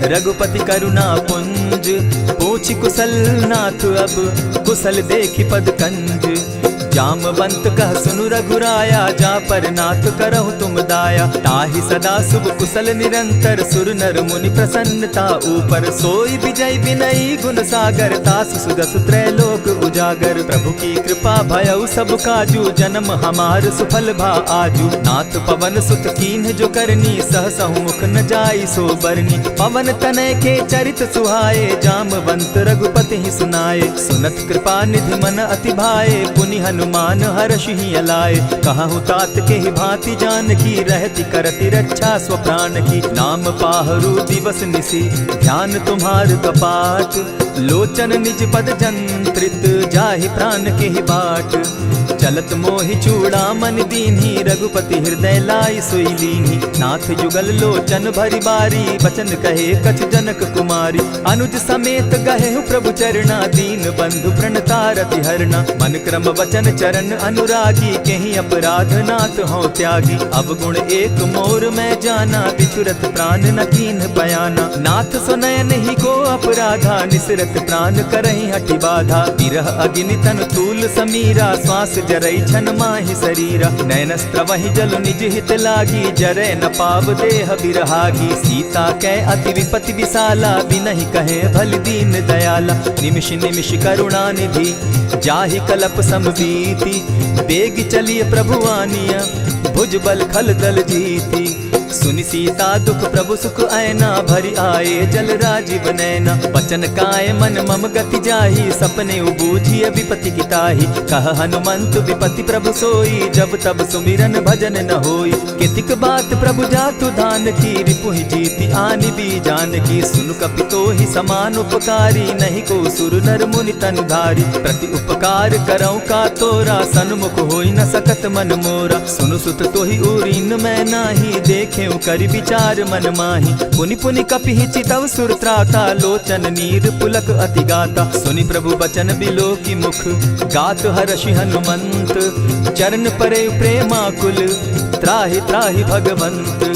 रघुपति करुणा पुंज। पूछ कुशल नाथ अब, कुशल देखि पद कंज। जामवंत कह सुनु रघुराया, जा पर नाथ करहु तुम दाया। ताहि सदा शुभ कुशल निरंतर, सुर नर मुनि प्रसन्नता ऊपर। सोई विजय विनयी गुण सागर, तास सुदस त्रैलोक उजागर। प्रभु की कृपा भयउ सब काजू, जन्म हमार सुफल भा आजू। नाथ पवन सुत कीन्ह जो करनी, सहसहु मुख न जाई सो बरनी। पवन तनय के चरित सुहाए, जामवंत रघुपति ही सुनाए। सुनत कृपा निधि मन अति भाए, पुनि हनुमान हर्ष ही अलाए। कहूँ तात के ही भांति जान की, रहती करती रक्षा स्व प्राण की। नाम पाहरु दिवस निसी, ध्यान तुम्हार कपाट। लोचन निज पद जंत्रित, जाहि प्राण के ही बाट। चलत मोहि चूड़ामन दीन्ही, रघुपति हृदय लाई सोई लीन्ही। नाथ जुगल लोचन भरी बारी, बचन कहे कछ जनक कुमारी। अनुज समेत गहे प्रभु चरणा, दीन बंधु प्रणतारति हरना। मन क्रम वचन चरण अनुरागी, कहीं अपराध नाथ हो त्यागी। अब गुण एक मोर मैं जाना, बिछुरत प्राण न कीन्ह बयाना। नाथ सुनयन ही को अपराधा, निसरत प्राण करहि हठि बाधा। विरह अग्नि तन तूल समीरा, श्वास जरई छन माहि शरीरा। नयनस्त्र वहि जल निज हित लागी, जरै न पाव देह बिरहागी। सीता कै अति विपति विशाला, बिनहि कहे भल दीन दयाला। निमिष निमिष करुणा निधि, जाहि कलप समबीति। बेग चलिए प्रभु आनिया, भुज बल खल दल जीती। सुनि सीता दुख प्रभु सुख ऐना, भरी आए जल राजीव नैना। बचन काय मन मम गति जाहि, सपने बूझिय विपति की ताहि। कह हनुमंत विपति प्रभु सोई, जब तब सुमिरन भजन न होई। कितिक बात प्रभु जातु धान की, रिपुहि जीति आनि बी जान की। सुनु कपितोहि समान उपकारी, नहीं को सुर नर मुनि तनु धारी। प्रति उपकार करौ का तोरा, सन्मुख होई न सकत मन मोरा। सुनु सुत तोहि उरीन मैं नाही, देखे करि विचार मन माही। पुनि पुनि कपिहि चितव सुर त्राता, लोचन नीर पुलक अति गाता। सुनि प्रभु बचन बिलो की मुख, गात हर्षि हनुमंत। चरण परे प्रेमाकुल, त्राहि त्राहि भगवंत।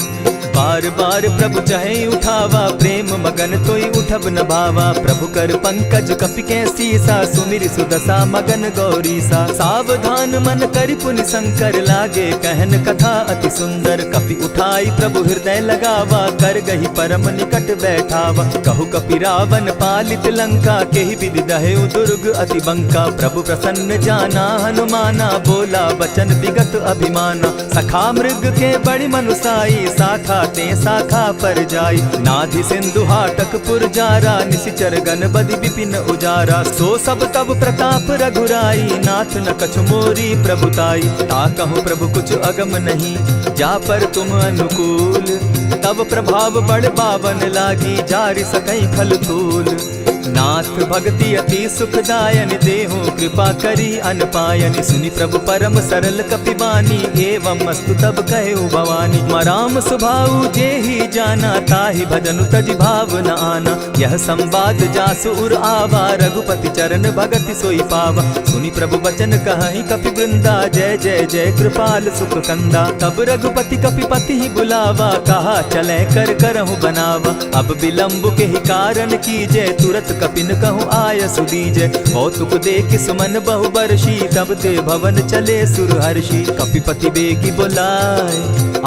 बार बार प्रभु चाहे उठावा, प्रेम मगन तोई उठब न भावा। प्रभु कर पंकज कपि के सीसा, सुमिर सुदशा मगन गौरीसा। सावधान मन करि पुनि शंकर, लागे कहन कथा अति सुंदर। कपि उठाई प्रभु हृदय लगावा, कर गही परम निकट बैठावा। कहु कपि रावण पालित लंका, केहि विधि दहेउ दुर्ग अति बंका। प्रभु प्रसन्न जाना हनुमाना, बोला बचन विगत अभिमाना। सखा मृग के बड़ी मनुसाई, साखा ते शाखा पर जाई। नाधि सिंधु हाटक पुर जारा, निशिचर गण बदि विपिन उजारा। सो सब तब प्रताप रघुराई, नाथ न कछु मोरी प्रभुताई। ताकहु प्रभु कुछ अगम नहीं, जा पर तुम अनुकूल। तब प्रभाव बड़ बावन लागी, जारि सकई खल तूल। नाथ भक्ति अति सुखदायन, देहु कृपा करी अनपायन। सुनि प्रभु परम सरल कपिबानी, एवं मस्तु तब कहु भवानी। मराम सुभाऊ जेहि जाना, ताहि भजनु तजि भाव न आना। यह संवाद जासु उर आवा, रघुपति चरण भगति सोई पावा। सुनि प्रभु बचन कहहि कपि वृंदा, जय जय जय कृपाल सुख कंदा। तब रघुपति कपिपति ही बुलावा, कहा चले कर करहु बनावा। अब विलंब के ही कारण कीजय, तुरत कपिन कहूँ आय सुदीजय। कौतुक देख सुमन बहु बरसी, तब ते भवन चले सुर हर्षि। कपिपति बेगी बुलाए,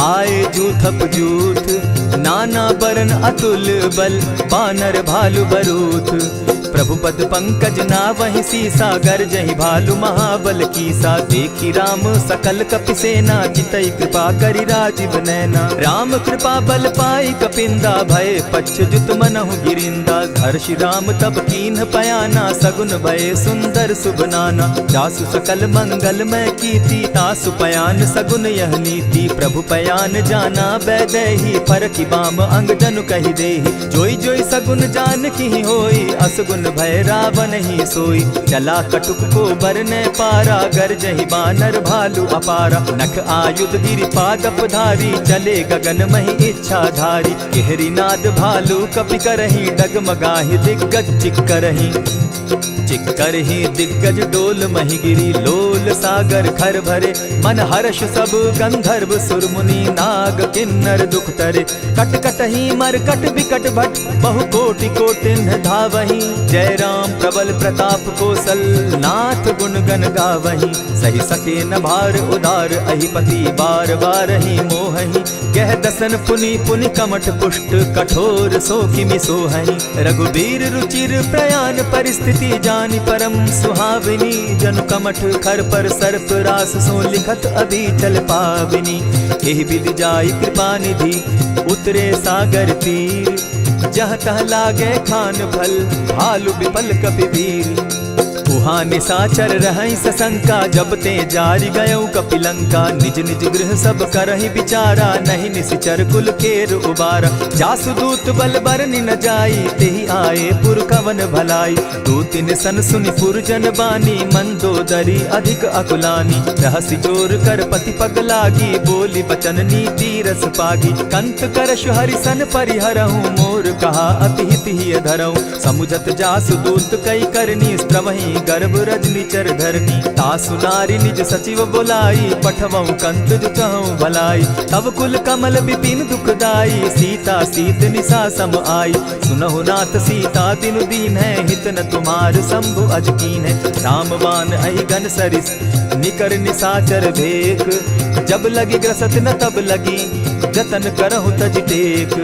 आए जूथप जूथ। नाना बरन अतुल बल, बानर भालु बरूथ। प्रभु पद पंकज नावहि सीसा, गरजहि भालु महाबल कीसा। देखी राम सकल कपि सेना, चितई कृपा करि राजीव नैना। राम कृपा बल पाई कपिंदा, भय पच्युत मनहु गिरिंदा। हर्षि राम तब कीन्ह पयाना, सगुन भय सुंदर शुभ नाना। जासु सकल मंगलमय कीर्ति, तासु पयान सगुन यह नीति। प्रभु पयान जाना बैदेही, फरकि बाम अंग जनु कहि देहि। जोई जोई सगुन जान की होई, असगुन भय रावण ही सोई। चला कटुक को बरने पारा, गरजहि बानर भालु अपारा। नख आयुध गिरिपादप धारी, चले गगन महि इच्छा धारी। केहरी नाद भालु कपि करहि, डगमगाहि दिग्गज चिक्करहि। चिक्करहि दिग्गज डोल महि गिरी, लोल सागर खर भरे। मन हर्ष सब गंधर्व सुर मुनि, नाग किन्नर दुख तरे। कट कटहि मरकट विकट भट, बहु कोटि कोटिन्ह धावहि। जय राम प्रबल प्रताप कौशल, नाथ गुण गण गावहि। सही सके न भार उदार, अहिपति बार बार ही मोहहि। कह दसन पुनि पुनि कमठ पुष्ट, कठोर सो किमि सोहहि। रघुबीर रुचिर प्रयाण परिस्थिति, जानि परम सुहाविनी। जनु कमठ खर पर सर्प रास, सो लिखत अभी चल पाविनी। एहि विधि जाई कृपा निधि, उतरे सागर तीर। जह तह लागे खान फल, भालु विपल कपि वीर। उहाँ निशाचर रहै सशंका, जब ते जारि गयौ कपिलंका। निज निज गृह सब करहि विचारा, नहीं निशिचर कुल केर उबारा। जासुदूत बल बरनि न जाई, तेहि आए पुर कवन भलाई। दो तिन सन सुनि पुरजन बानी, मंदोदरी अधिक अकुलानी। रहसि जोर कर पति पग लागी, बोली बचन नीति रस पागी। कंत करश हरिसन परिहरहूँ, मोर कहा अति हित ही धरऊँ। समुझत जासुदूत कई करनी, स्त्रमहि गर्भ रजनी चर धरनी। तासु नारी निज सचिव बोलाई, पठवऊँ कंत जो चहऊँ भलाई। तब कुल कमल विपिन दुखदाई, सीता सीत निशा सम आई। सुनहु नाथ सीता दिनु दीन है, हित न तुम्हार शंभु अजकीन है। रामबान अहि घन सरिस, निकर निशाचर भेक। जब लगी ग्रसत न तब लगी, जतन करहु तज टेक।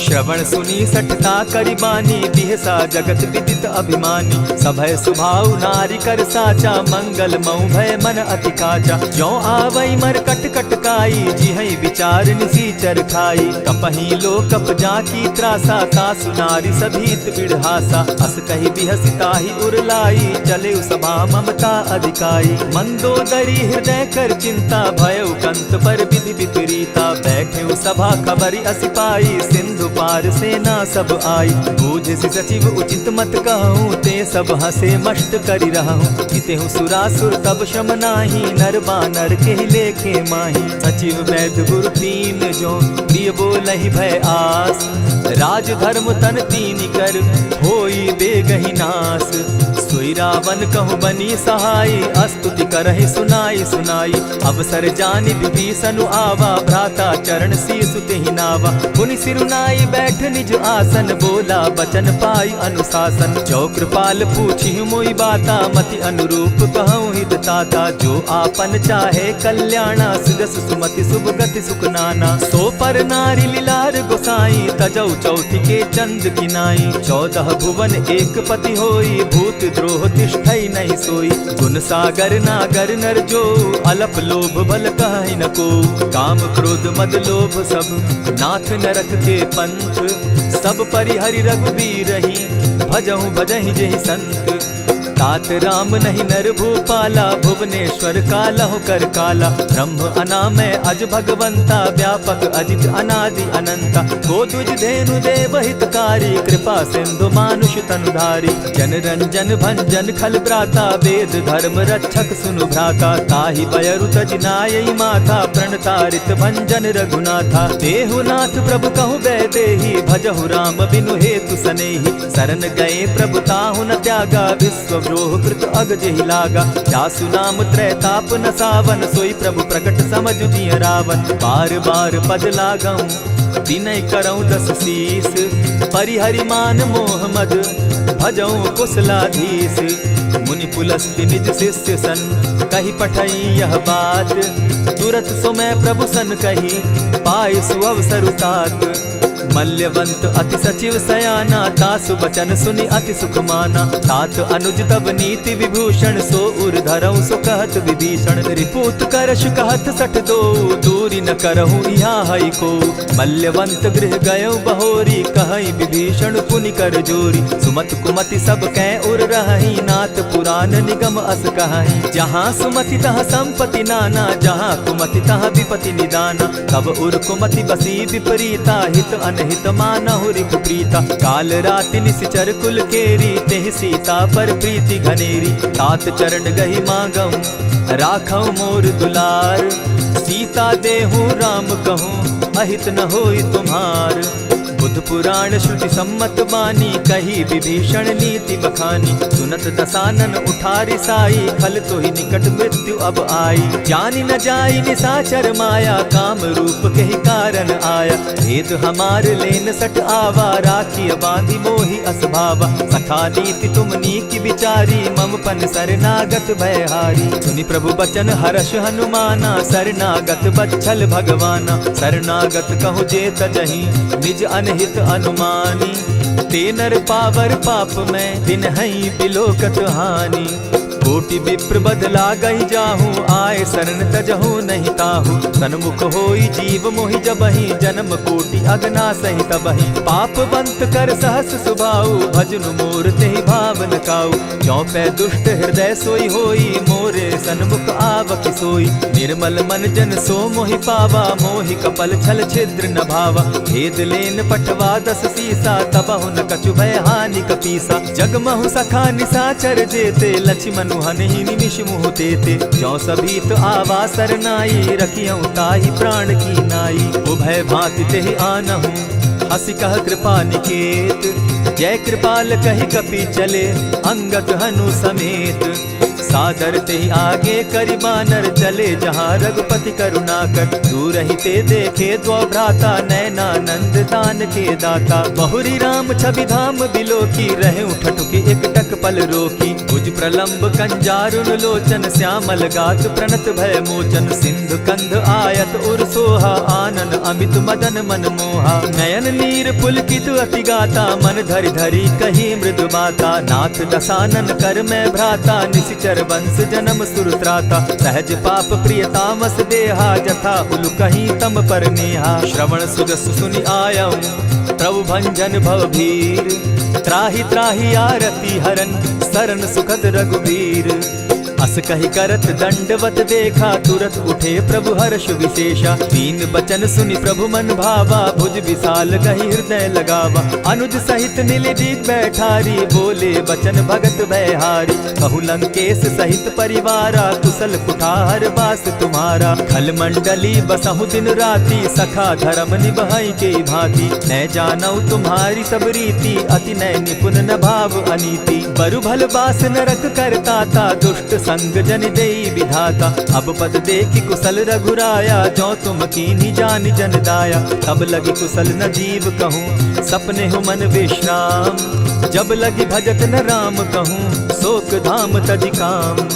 श्रवण सुनी सठता करि बानी, बिहसा जगत विदित अभिमानी। सभय सुभाव नारी कर साचा, मंगल मऊ भय मन अति काचा। जो आवै मर कट कट काई, जिहै विचार निसीचर खाई। कपहि लो कप जाकी त्रासा, तासु नारी सभीत बिढ़ासा। अस कहि बिहसि ताहि उरलाई, चले सभा ममता अधिकाई। मंदोदरी हृदय कर चिंता, भयउ कंत पर विधि विपरीता। बैठे सभा खबरि असी पाई, सिंधु पार सेना सब आई। बूझसि सचिव उचित मत कहूँ, ते सब हसे मष्ट करि रहूँ। जितेहु सुरासुर तब श्रम नाही, नर बानर के लेखे माही। सचिव वैद्य गुरु तीन जो, प्रिय बोलहि भय आस। राज धर्म तन तीन कर, होई बेगहि नास। सोई रावण कहु बनी सहाय, स्तुति करहि सुनाई सुनाई। अवसर जानि विभीषण आवा, भ्राता चरण शीस तेहि नावा। पुनि सिरुनाई बैठ निज आसन, बोला बचन पाई अनुशासन। जो कृपाल पूछि मोई बाता, मति अनुरूप कहूँ हित ताता। जो आपन चाहे कल्याणा, सिदस सुमति शुभ गति सुख नाना। सो पर नारी लीलार गोसाई, तजौ चौथि के चंद किनाई। 14 भुवन एक पति होई, भूत द्रोह तिष्ठै नहीं सोई। गुण सागर नागर नर जो, अलप लोभ बल कहै न को। काम क्रोध मद लोभ सब, नाथ नरक के पंथ। सब परिहरि रघुबीरहि, भजहु भजहि जेहि संत। तात राम नहीं नर भूपाला, भुवनेश्वर कालहु कर काला। ब्रह्म अनामय अज भगवंता, व्यापक अजित अनादि अनंता। गोद्विज धेनु देव हितकारी, कृपा सिंधु मानुष तनुधारी। जन रंजन भंजन खल भ्राता, वेद धर्म रक्षक सुनु भ्राता। ताहि बयरु तज नायई माथा, प्रणतारित भंजन रघुनाथा। देहु नाथ प्रभु कहु बैदेही, भजहु राम बिनु हेतु सनेही। शरण गए प्रभु ताहु न त्यागा, विश्व द्रोह कृत अग जेहि लागा। जासु नाम त्रैताप न सावन, सोई प्रभु प्रकट समझ दिय रावण। बार बार पद लागऊं, विनय करऊं 10 शीस। परिहरि मान मोह मद, भजऊं कुशलाधीश। मुनि पुलस्ति निज शिष्य सन, कही पठई यह बात। तुरत सो मैं प्रभु सन कही, पाए सुअवसर तात। मल्यवंत अति सचिव सयाना, तासु बचन सुनि अति सुख माना। तात अनुज तब नीति विभूषण, सो उर धरऊं सो कहत विभीषण। रिपुत करश कहत सठ दो, दूरी न करहूँ यहाँ हई को। मल्यवंत गृह गयो बहोरी, कहई विभीषण पुनि कर जोरी। सुमत कुमति सब कै उर रहई, नाथ पुराण निगम अस कहई। जहाँ सुमति तहाँ संपत्ति नाना, जहाँ कुमति तहाँ विपति निदाना। तब उर कुमति बसी विपरीता, हित अनहित मानहु रिपु प्रीता। काल राति निशिचर कुल केरी, तेहि सीता पर प्रीति घनेरी। तात चरण गहि मांगऊं, राखऊं मोर दुलार। सीता देहूँ राम कहूँ, अहित न होई तुम्हार। बुध पुराण श्रुति सम्मत बानी, कही विभीषण नीति बखानी। सुनत दसानन उठारी साई, खल तो ही निकट मृत्यु अब आई। जानी न जाई निशाचर माया, काम रूप के ही कारण आया। भेद हमार लेन सट आवा, राखी बांधी मोहि असभावा। सखा नीति तुम नीति विचारी, मम पन शरणागत भयहारी। सुनि प्रभु बचन हर्ष हनुमाना, शरणागत बच्छल भगवाना। शरणागत कहु जे तजहि, निज अनहित अनुमानी। ते नर पावर पाप में, दिन हई बिलोकत हानि। कोटि विप्र बदला गई जाहूँ, आए शरण तजहू नहीं ताहू। सन्मुख होई जीव मोहि जबहि, जन्म कोटि अगना सही तबहि। पाप बंत कर सहस सुभाऊ, भजनु मोर तेहि भावन काऊ। जो पै दुष्ट हृदय सोई होई, मोरे सन्मुख आवक सोई। निर्मल मन जन सो मोहि पावा, मोहि कपल छल छिद्र न भावा। भेद लेन पठवा 10 सीसा, तबहु न कछु भय हानि कपीसा। जगमहु सखा निसाचर जेते, लक्ष्मण हनहि निमिष मुह तेते। जो सभी तो आवा सरनाई, रखियौ ताहि प्राण की नाई। उभय भांति तेहि आनहु, हसी कह कृपा निकेत। जय कृपाल कहि कपि चले, अंगद हनु समेत। सादर ते आगे करि बानर चले, जहाँ रघुपति करुणाकर। दूर ही ते देखे द्वौ भ्राता, नैनानंद दान के दाता। बहुरी राम छवि धाम बिलोकी, रहे ठठुकी एक टक पल रोकी। भुज प्रलंब कंजारुन लोचन, श्यामल गात प्रणत भय मोचन। सिंधु कंध आयत उर सोहा, आनन अमित मदन मन मोहा। नयन नीर पुलकित अति गाता, मन धरि धरि कही मृदु बाता। नाथ दसानन कर मैं भ्राता, निशिचर वंश जन्म सुरत्राता। सहज पाप प्रियतामस देहा, जथा उलु कहीं तम पर नेहा। श्रवण सुजस सुनि आयऊ, प्रभु भंजन भव भीर। त्राहि त्राहि आरती हरन, सरन सुखद रघुबीर। अस कहि करत दंडवत देखा, तुरत उठे प्रभु हर्ष विशेषा। दीन बचन सुनि प्रभु मन भावा, भुज विशाल गहि हृदय लगावा। अनुज सहित नीलदीप बैठारी, बोले बचन भगत भयहारी। कहु लंकेश सहित परिवारा, कुशल कुठार वास तुम्हारा। खल मंडली बसहु दिन राति, सखा धर्म निभाई के भांति। न जानौ तुम्हारी सब रीति, अति नय निपुण न भाव अनीति। बरु भल बास नरक करताता, दुष्ट संग जन देई विधाता। अब पद देखि कुशल रघुराया, जो तुम कीन्ही जानि जन दाया। तब लगी कुशल न जीव कहूँ, सपने हो मन विश्राम। जब लगी भजत न राम कहूँ, शोक धाम तजि काम।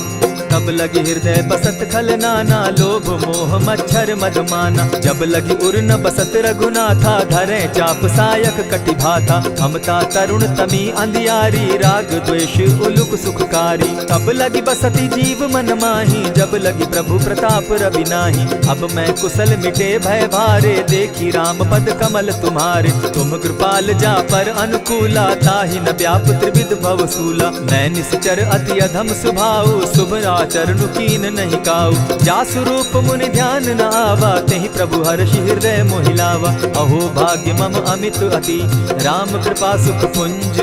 तब लगी हृदय बसत खल नाना, लोभ मोह मच्छर मद माना। जब लगी उर न बसत रघुनाथा, धरे चाप सायक कटि भाता। ममता तरुण तमी अंधियारी, राग द्वेष उलुक सुखकारी। तब लगी बसती जीव मन माही, जब लगी प्रभु प्रताप रवि नाही। अब मैं कुशल मिटे भय भारे, देखी राम पद कमल तुम्हारे। तुम कृपाल जा पर अनुकूला, ताहि न व्याप त्रिविध भवसूला। मैं निश्चर अति अधम स्वभाव, शुभ चरण कीन नहीं काऊ। जासु रूप मुनि ध्यान न आवा, तेहि प्रभु हर्षि हृदय मोहिलावा। अहो भाग्य मम अमित अति, राम कृपा सुख पुंज।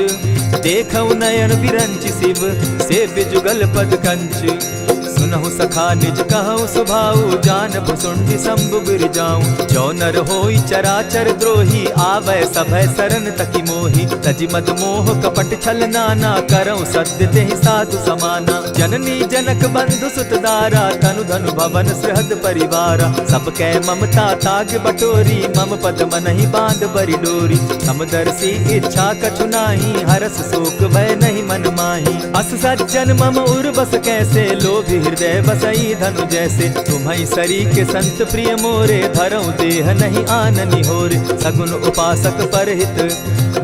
देखऊ नयन विरंचि शिव, सेव्य जुगल पद कंच। सुनहु सखा निज कहु सुभाऊ, जानबु सुंडि शंभु गिर जाऊं। जो नर होई चराचर द्रोही, आवे सभय शरण तकी मोहि। तजि मद मोह कपट छल नाना, करऊं सत्य तेहि साधु समाना। जननी जनक बंधु सुत दारा, तनु धनु भवन सृहद परिवारा। सब कै ममता ताग बटोरी, मम पद मनहि बांध बरि डोरी। समदर्शी इच्छा कछु नाही, हरस शोक भय नहीं मन माही। अस सज्जन मम उर बस कैसे, लोभी हृदय बसई धनु जैसे। तुम्हई सरी के संत प्रिय मोरे, धरऊ देह नहीं आननि होरे। सगुन उपासक परहित,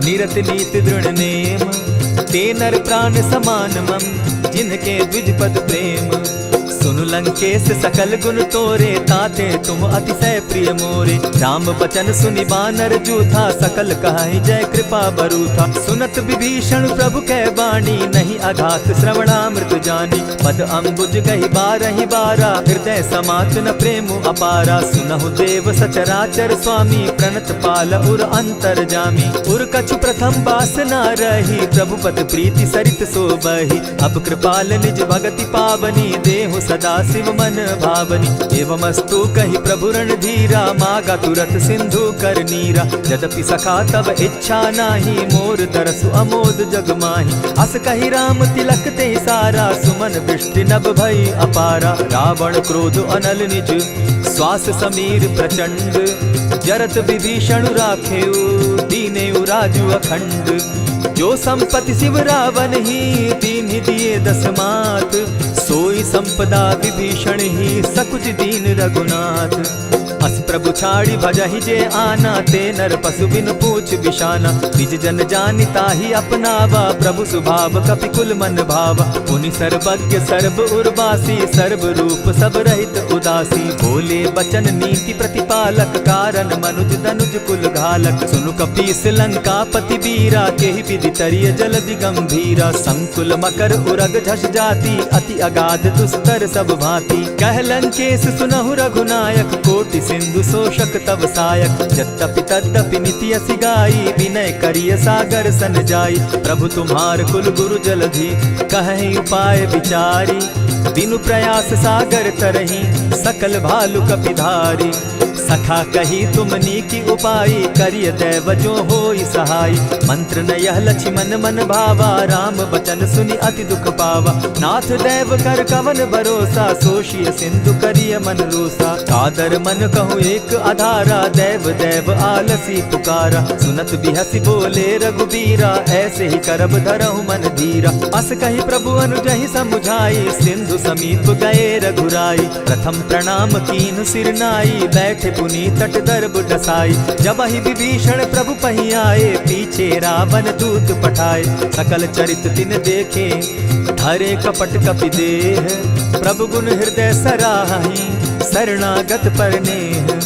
निरत नीति दृढ़ नेम। ते नर प्राण समान मम, जिनके द्विज पद प्रेम। सुनु लंकेश सकल गुण तोरे, ताते तुम अतिशय प्रिय मोरे। राम बचन सुनि बानर जूथा, सकल कहाई जय कृपा बरूथा। सुनत विभीषण प्रभु कै बाणी, नहीं अघात श्रवणामृत जानी। पद अम्बुज गहि बारहि बारा, हृदय समात न प्रेम अपारा। सुनहु देव सचराचर स्वामी, प्रणत पाल उर अंतर जामी। उर कछु प्रथम बास न रही, प्रभु पद प्रीति सरित सोबहि। अब कृपाल निज भगति पावनी, देहु सदा शिव मन भावनी। एवमस्तु कहि प्रभु रणधीरा, मागा तुरत सिंधु कर नीरा। यद्यपि सखा तब इच्छा नाही, मोर तरसु अमोद जग माही। अस कहि राम तिलक ते सारा, सुमन वृष्टि नभ भई अपारा। रावण क्रोध अनल निज, श्वास समीर प्रचंड। जरत विभीषण राखेउ, दीनेउ राजु अखंड। जो संपत्ति शिव रावण ही, दीन्हि दिए 10 मात। सोई संपदा विभीषण ही, सकुच दीन रघुनाथ। अस प्रभु छाड़ी भजहि जे आना, ते नर पशु बिन पूछ पूछ बिशाना। निज जन जानि ताहि अपनावा, प्रभु स्वभाव कपि कुल मन भावा। पुनि सर्वज्ञ सर्व उर्वासी, सर्व रूप सब रहित उदासी। बोले बचन नीति प्रतिपालक, कारण मनुज दनुज कुल घालक। सुनु कपीस लंकापति वीरा, केहि विधि तरिय जलधि गंभीरा। संकुल मकर उरग झष जाति, अति अगाध दुस्तर सब भांति। कह लंकेश सुनहु रघुनायक, कोटि सिंधु शोषक तब सायक। यद्यपि तद्यपि निति असि गाई, विनय करिय सागर सन जाई। प्रभु तुम्हार कुल गुरु जलधि, कहीं उपाय विचारी। दिनु प्रयास सागर तरही, सकल भालु कपिधारी। सखा कही तुमनी की उपाय, करिय दैव जो होई सहाय। मंत्र न यह लक्ष्मण मन भावा, राम बचन सुनि अति दुख पावा। नाथ दैव कर कवन भरोसा, सोषिय सिंधु करिय मन रोसा। कादर मन कहूँ एक आधारा, दैव दैव आलसी पुकारा। सुनत बिहसी बोले रघुबीरा, ऐसे ही करब धरहु मन धीरा। अस कही प्रभु अनुजहि समुझाई, सिंधु समीप गए रघुराई। प्रथम प्रणाम कीन सिर नाई, बैठे पुनि तट दर्भ डसाई। जब ही विभीषण प्रभु पही आए, पीछे रावण दूत पठाए। सकल चरित तिन देखे, धरे कपट कपि देह। प्रभु गुण हृदय सराहि, शरणागत पर नेह।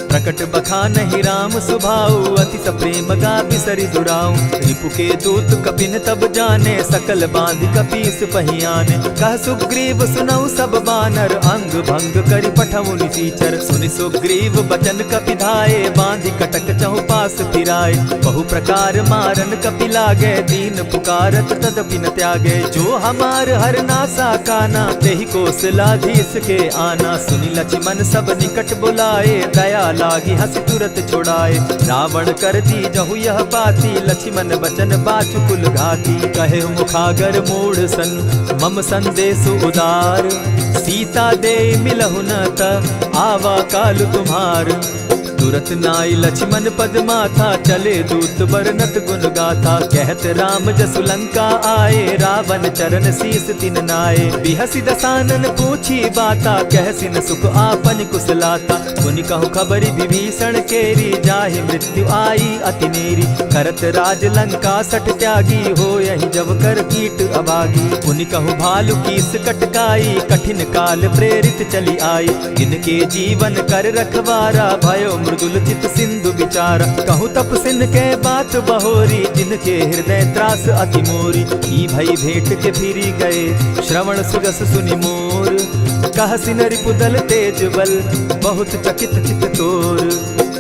प्रकट बखानहि राम सुभाऊ, अति प्रेम गा बिसरि दुराऊ। रिपु के दूत कपिन तब जाने, सकल बांधि कपीस पहियाने। कह सुग्रीव सुनऊ सब बानर, अंग भंग करि पठऊ निसीचर। सुनि सुग्रीव बचन कपि धाये, बांधि कटक चहु पास फिराए। बहु प्रकार मारन कपि लागे, दीन पुकारत तदपि न त्यागे। जो हमार हर नासा काना, तेहि कौशलाधीश के आना। सुनि लक्ष्मण सब निकट बुलाए, दया लागी हंस तुरत छुड़ाए। रावण कर दी जहु यह बाती, लक्ष्मण बचन बाचु कुल घाती। कहे मुखागर मूढ़ सन, मम संदेश उदार। सीता दे मिलहु न त, आवा काल तुम्हार। तुरत नाई लक्ष्मण पद माथा, चले दूत बरनत गुण गाथा। कहत राम जसु लंका आए, रावण चरण शीस तिन नाए। बिहसि दसानन पूछी बाता, कहसिन सुख आपन कुशलाता। मुनि कहु खबरि विभीषण केरी, जाहि मृत्यु आई अति नेरी। करत राज लंका सठ त्यागी, हो यही जब कर कीट अभागी। मुनि कहु भालु कीस कटकाई, कठिन काल प्रेरित चली आई। जिनके जीवन कर रखवारा, भयो मृदुल चित सिंधु विचारा। कहु तप सिन के बात बहोरी, जिनके हृदय त्रास अति मोरी। ई भई भेंट के फिरी गए, श्रवण सुजस सुनि मोर। कह सिन रिपुदल तेज बल, बहुत चकित चित तोर।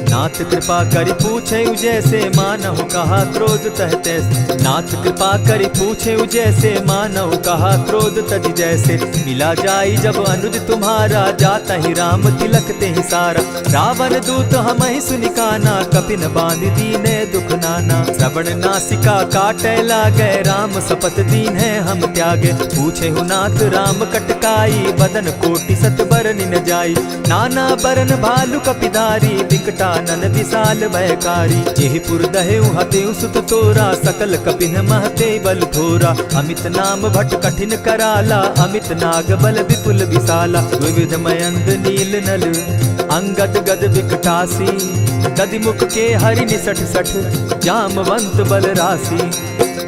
नाथ कृपा करि पूछे जैसे, मानहु कहा क्रोध तह तैसे। नाथ कृपा करि पूछे जैसे, मानहु कहा क्रोध तज जैसे। मिला जाई जब अनुज तुम्हारा, जाता ही राम तिलक ते ही सारा। रावण दूत हम ही सुनि काना, कपिन बांध दीने दुख नाना। श्रवण नासिका काटे लागे, राम सपत दीन है हम त्यागे। पूछे हु नाथ राम कटकाई, बदन कोटि सत बरन न जाई। नाना बरन भालु कपिधारी, विकटा नन विशाल भयकारी। जेहिपुर दहेउ हतेउ सुत तोरा, सकल कपिन महते बल थोरा। अमित नाम भट कठिन कराला, अमित नाग बल विपुल विशाला। विविध मयंद नील नल, अंगद गद विकटासी। गदि मुख के हरि निसठ सठ, जामवंत बल राशि।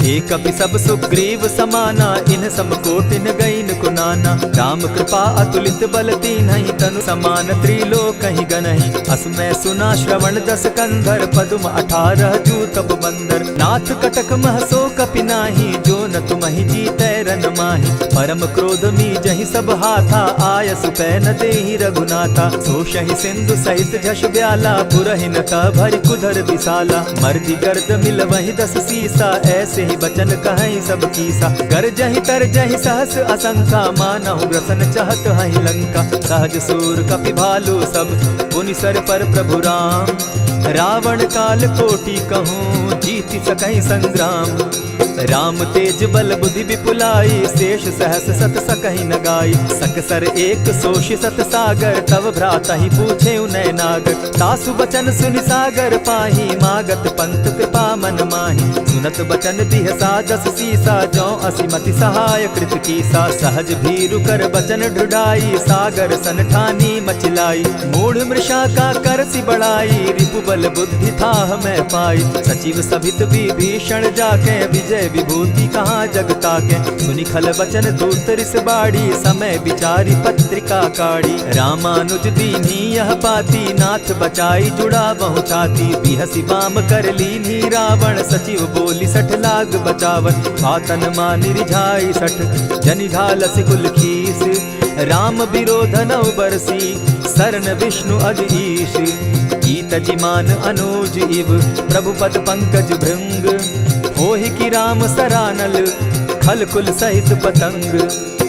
एक कपि सब सुग्रीव समाना, इन सम कोटिन गईन कुनाना। राम कृपा अतुलित बल तीन्हि, तनु समान त्रिलोक ही गनहि। असमय सुना श्रवण दस कंधर, पदुम 18 जूतब बंदर। नाथ कटक महसो कपि नाही, जो न तुमहि जीतै रन माहि। परम क्रोध मी जहि सब हाथा, आयसु पै न देहि रघुनाथा। सोषहि सिंधु सहित झष ब्याला, पुरहिन त भरि कुधर विशाला। मर्दि गर्द मिल वहि 10 सीसा, ऐसे ही बचन कहीं सब कीसा। कर जहि तर जहि सहस असंखा, मानहु ग्रसन चाहत हहि लंका। सहज सूर कपि भालु सब, पुनि सर पर प्रभु राम। रावण काल कोटि कहूँ, जीत बीति सकहि संग्राम। राम तेज बल बुद्धि विपुलाई, शेष सहस सत सकहि न गाई। सकसर एक सोष सत सागर, तव भ्राता ही पूछे उनय नागर। तासु बचन सुनि सागर पाही, मागत पंत कृपा मन माही। सुनत बचन बिहसा दस सीसा, जौ असिमति सहाय कृत कीसा। सहज भीरु कर बचन ढुढ़ाई, सागर सन ठानी मचिलाई। मूढ़ मृषा का करसि बढ़ाई, रिपु बल बुद्धि थाह मैं पाई। सचिव सभित विभीषण जाके, विजय विभूति कहाँ जगता के। सुनि खल बचन दूत रिस बाड़ी, समय विचारी पत्रिका काढ़ी। रामानुज दीन्ही यह पाती, नाथ बचाई जुड़ा बहु छाती। बिहसी बाम कर लीन्ही रावण, सचिव बोली सठ लाग बचावन। आतन मानि रिझाई सठ, जनि ढालसि कुल खीस। राम विरोध नौ बरसी, सरन विष्णु अज ईश। कीत जिमान अनुज इव, प्रभु पद पंकज भृंग। होहि की राम सरानल, खल कुल सहित पतंग।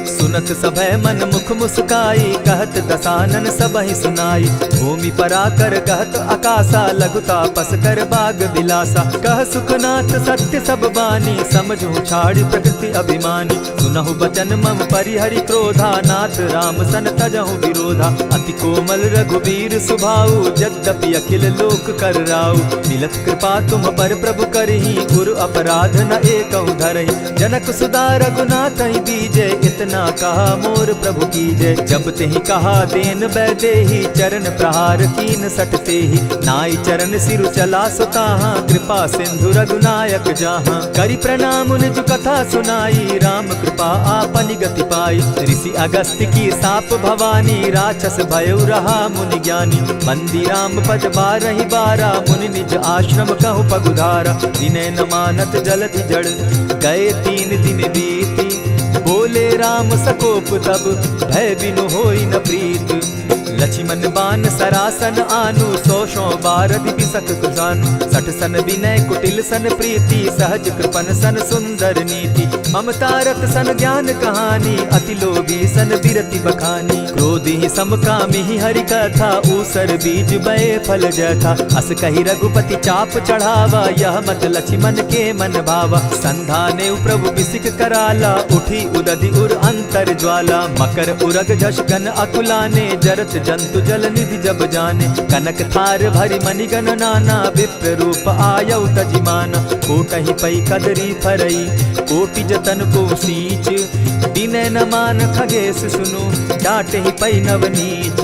सुनत सभय मन मुख मुस्काई, कहत दसानन सबहि सुनाई। भूमि पराकर कहत आकाशा, लघुता पस कर बाग बिलासा। कह सुखनाथ सत्य सब बानी, समझू छाड़ प्रकृति अभिमानी। सुनहु बचन मम परिहरि क्रोधा, नाथ राम सन तजहु विरोधा। अति कोमल रघुबीर सुभाऊ, यद्यपि अखिल लोक कर राऊ। मिलत कृपा तुम पर प्रभु करही, गुरु अपराध न एकहु धरहि। जनक सुदा रघुनाथ ही बीजे, इतना कहा मोर प्रभु की जय। जब तेहि कहा देन बैदेही, चरण प्रहार कीन सटते ही। नाई चरण सिरु चला सुताहा, कृपा सिंधु रघुनायक जाहा। करि प्रणाम निज कथा सुनाई, राम कृपा आपनि गति पाई। ऋषि अगस्त्य की साप भवानी, राक्षस भयउ रहा मुनि ज्ञानी। बंदी राम पद बारहि बारा, मुनि निज आश्रम कहु पगुधारा। विनय न मानत जलधि जड़, गए 3 दिन बीती। बोले राम सकोप तब, भय बिनु होई न प्रीत। लक्ष्मण बान सरासन आनु, 100 बारदि बिसक कुजानु। 60 सन विनय कुटिल सन प्रीति, सहज कृपन सन सुंदर नीति। ममता रत सन ज्ञान कहानी, अति लोभी सन बिरति बखानी। क्रोधि समकामी हरि कथा, ऊसर बीज बये फल जथा। अस कहि रघुपति चाप चढ़ावा, यह मत लक्ष्मण के मन भावा। संधाने प्रभु बिसिक कराला, उठी उदधि उर अंतर ज्वाला। मकर उरग झष गन अकुलाने, जरत जंतु जल निधि जब जाने। कनक थार भरि मणिगण नाना, विप्र रूप आयौ तजिमाना। कोटहि पै कदरी फरई, कोटि जतन को सींच। विनय न मान खगेश सुनु, डांटहि पै नव नीच।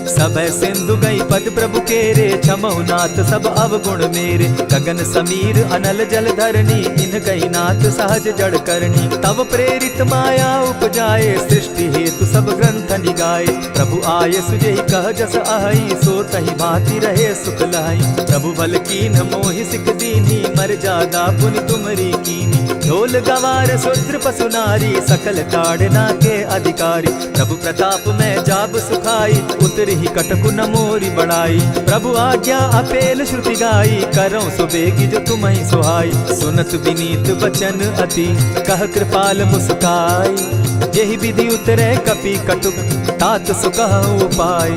सबय सिंधु गई पद प्रभु केरे, क्षमहु नाथ सब अवगुण मेरे। गगन समीर अनल जल धरनी, इन कही नाथ सहज जड़ करनी। तब प्रेरित माया उपजाए, सृष्टि हेतु सब ग्रंथ निगाए। प्रभु आय सुजेहि कह जस अहई, सो तहि भांति रहे सुख लहई। प्रभु बल कीन्ह मोहि सिख दीन्ही, मर्यादा पुनि तुमरी कीन्ही। ढोल गवार शूद्र पशु नारी, सकल ताड़ना के अधिकारी। प्रभु प्रताप में जाब सुखाई, उतरहि कटकु न मोरी बड़ाई। प्रभु आज्ञा अपेल श्रुति गाई, करौं सुबेगी जो तुम्हि सुहाई। सुनत विनीत बचन अति, कह कृपाल मुस्काई। जेहि विधि उतरे कपि कटुक, तात सुकहु उपाय।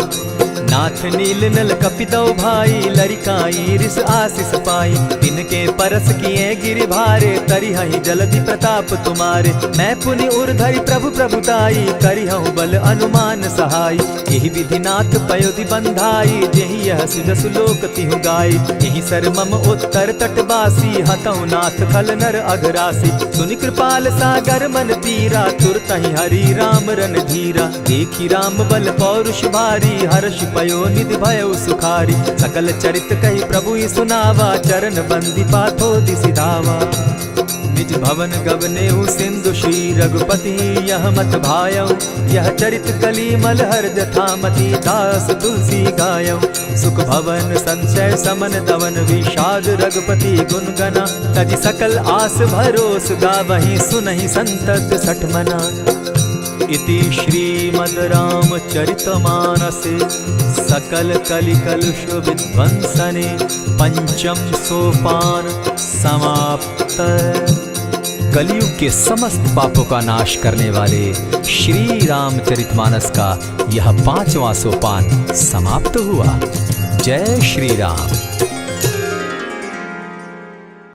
नाथ नील नल कपि दौ भाई, लरिकाई रिस आशीष पाई। तिनके परस किए गिरि भारे, तरिहहि जलधि प्रताप तुम्हारे। मैं पुनि उर्धरि प्रभु प्रभुताई, करिहु बल अनुमान सहाय। एहि विधि नाथ पयोधि बंधाई, जेहि यह सुजसु लोक तिहु गाई। एहि सर मम उत्तर तटवासी, हतहु नाथ खल नर अघरासी। सुनि कृपाल सागर मन पीरा, तुरतहि हरि राम रन धीरा। देखि राम बल पौरुष भारी, हर्ष पयो निधि भयउ सुखारी। सकल चरित कहि प्रभु ही सुनावा, चरण बंदी पाथो दिसि धावा। निज भवन गवनेहु सिंधु श्री रघुपति, यह मत भायऊ। यह चरित कली मलहर जथामति, दास तुलसी गायऊ। सुख भवन संशय समन दवन, विषाद रघुपति गुण गना। तजि सकल आस भरोस, गावहि सुनहि संतत सठ मना। इति श्रीमद् रामचरितमानसे, सकल कलि कलुष विध्वंसने। पंचम सोपान समाप्त। कलयुग के समस्त पापों का नाश करने वाले श्री रामचरितमानस का यह 5वां सोपान समाप्त हुआ। जय श्री राम।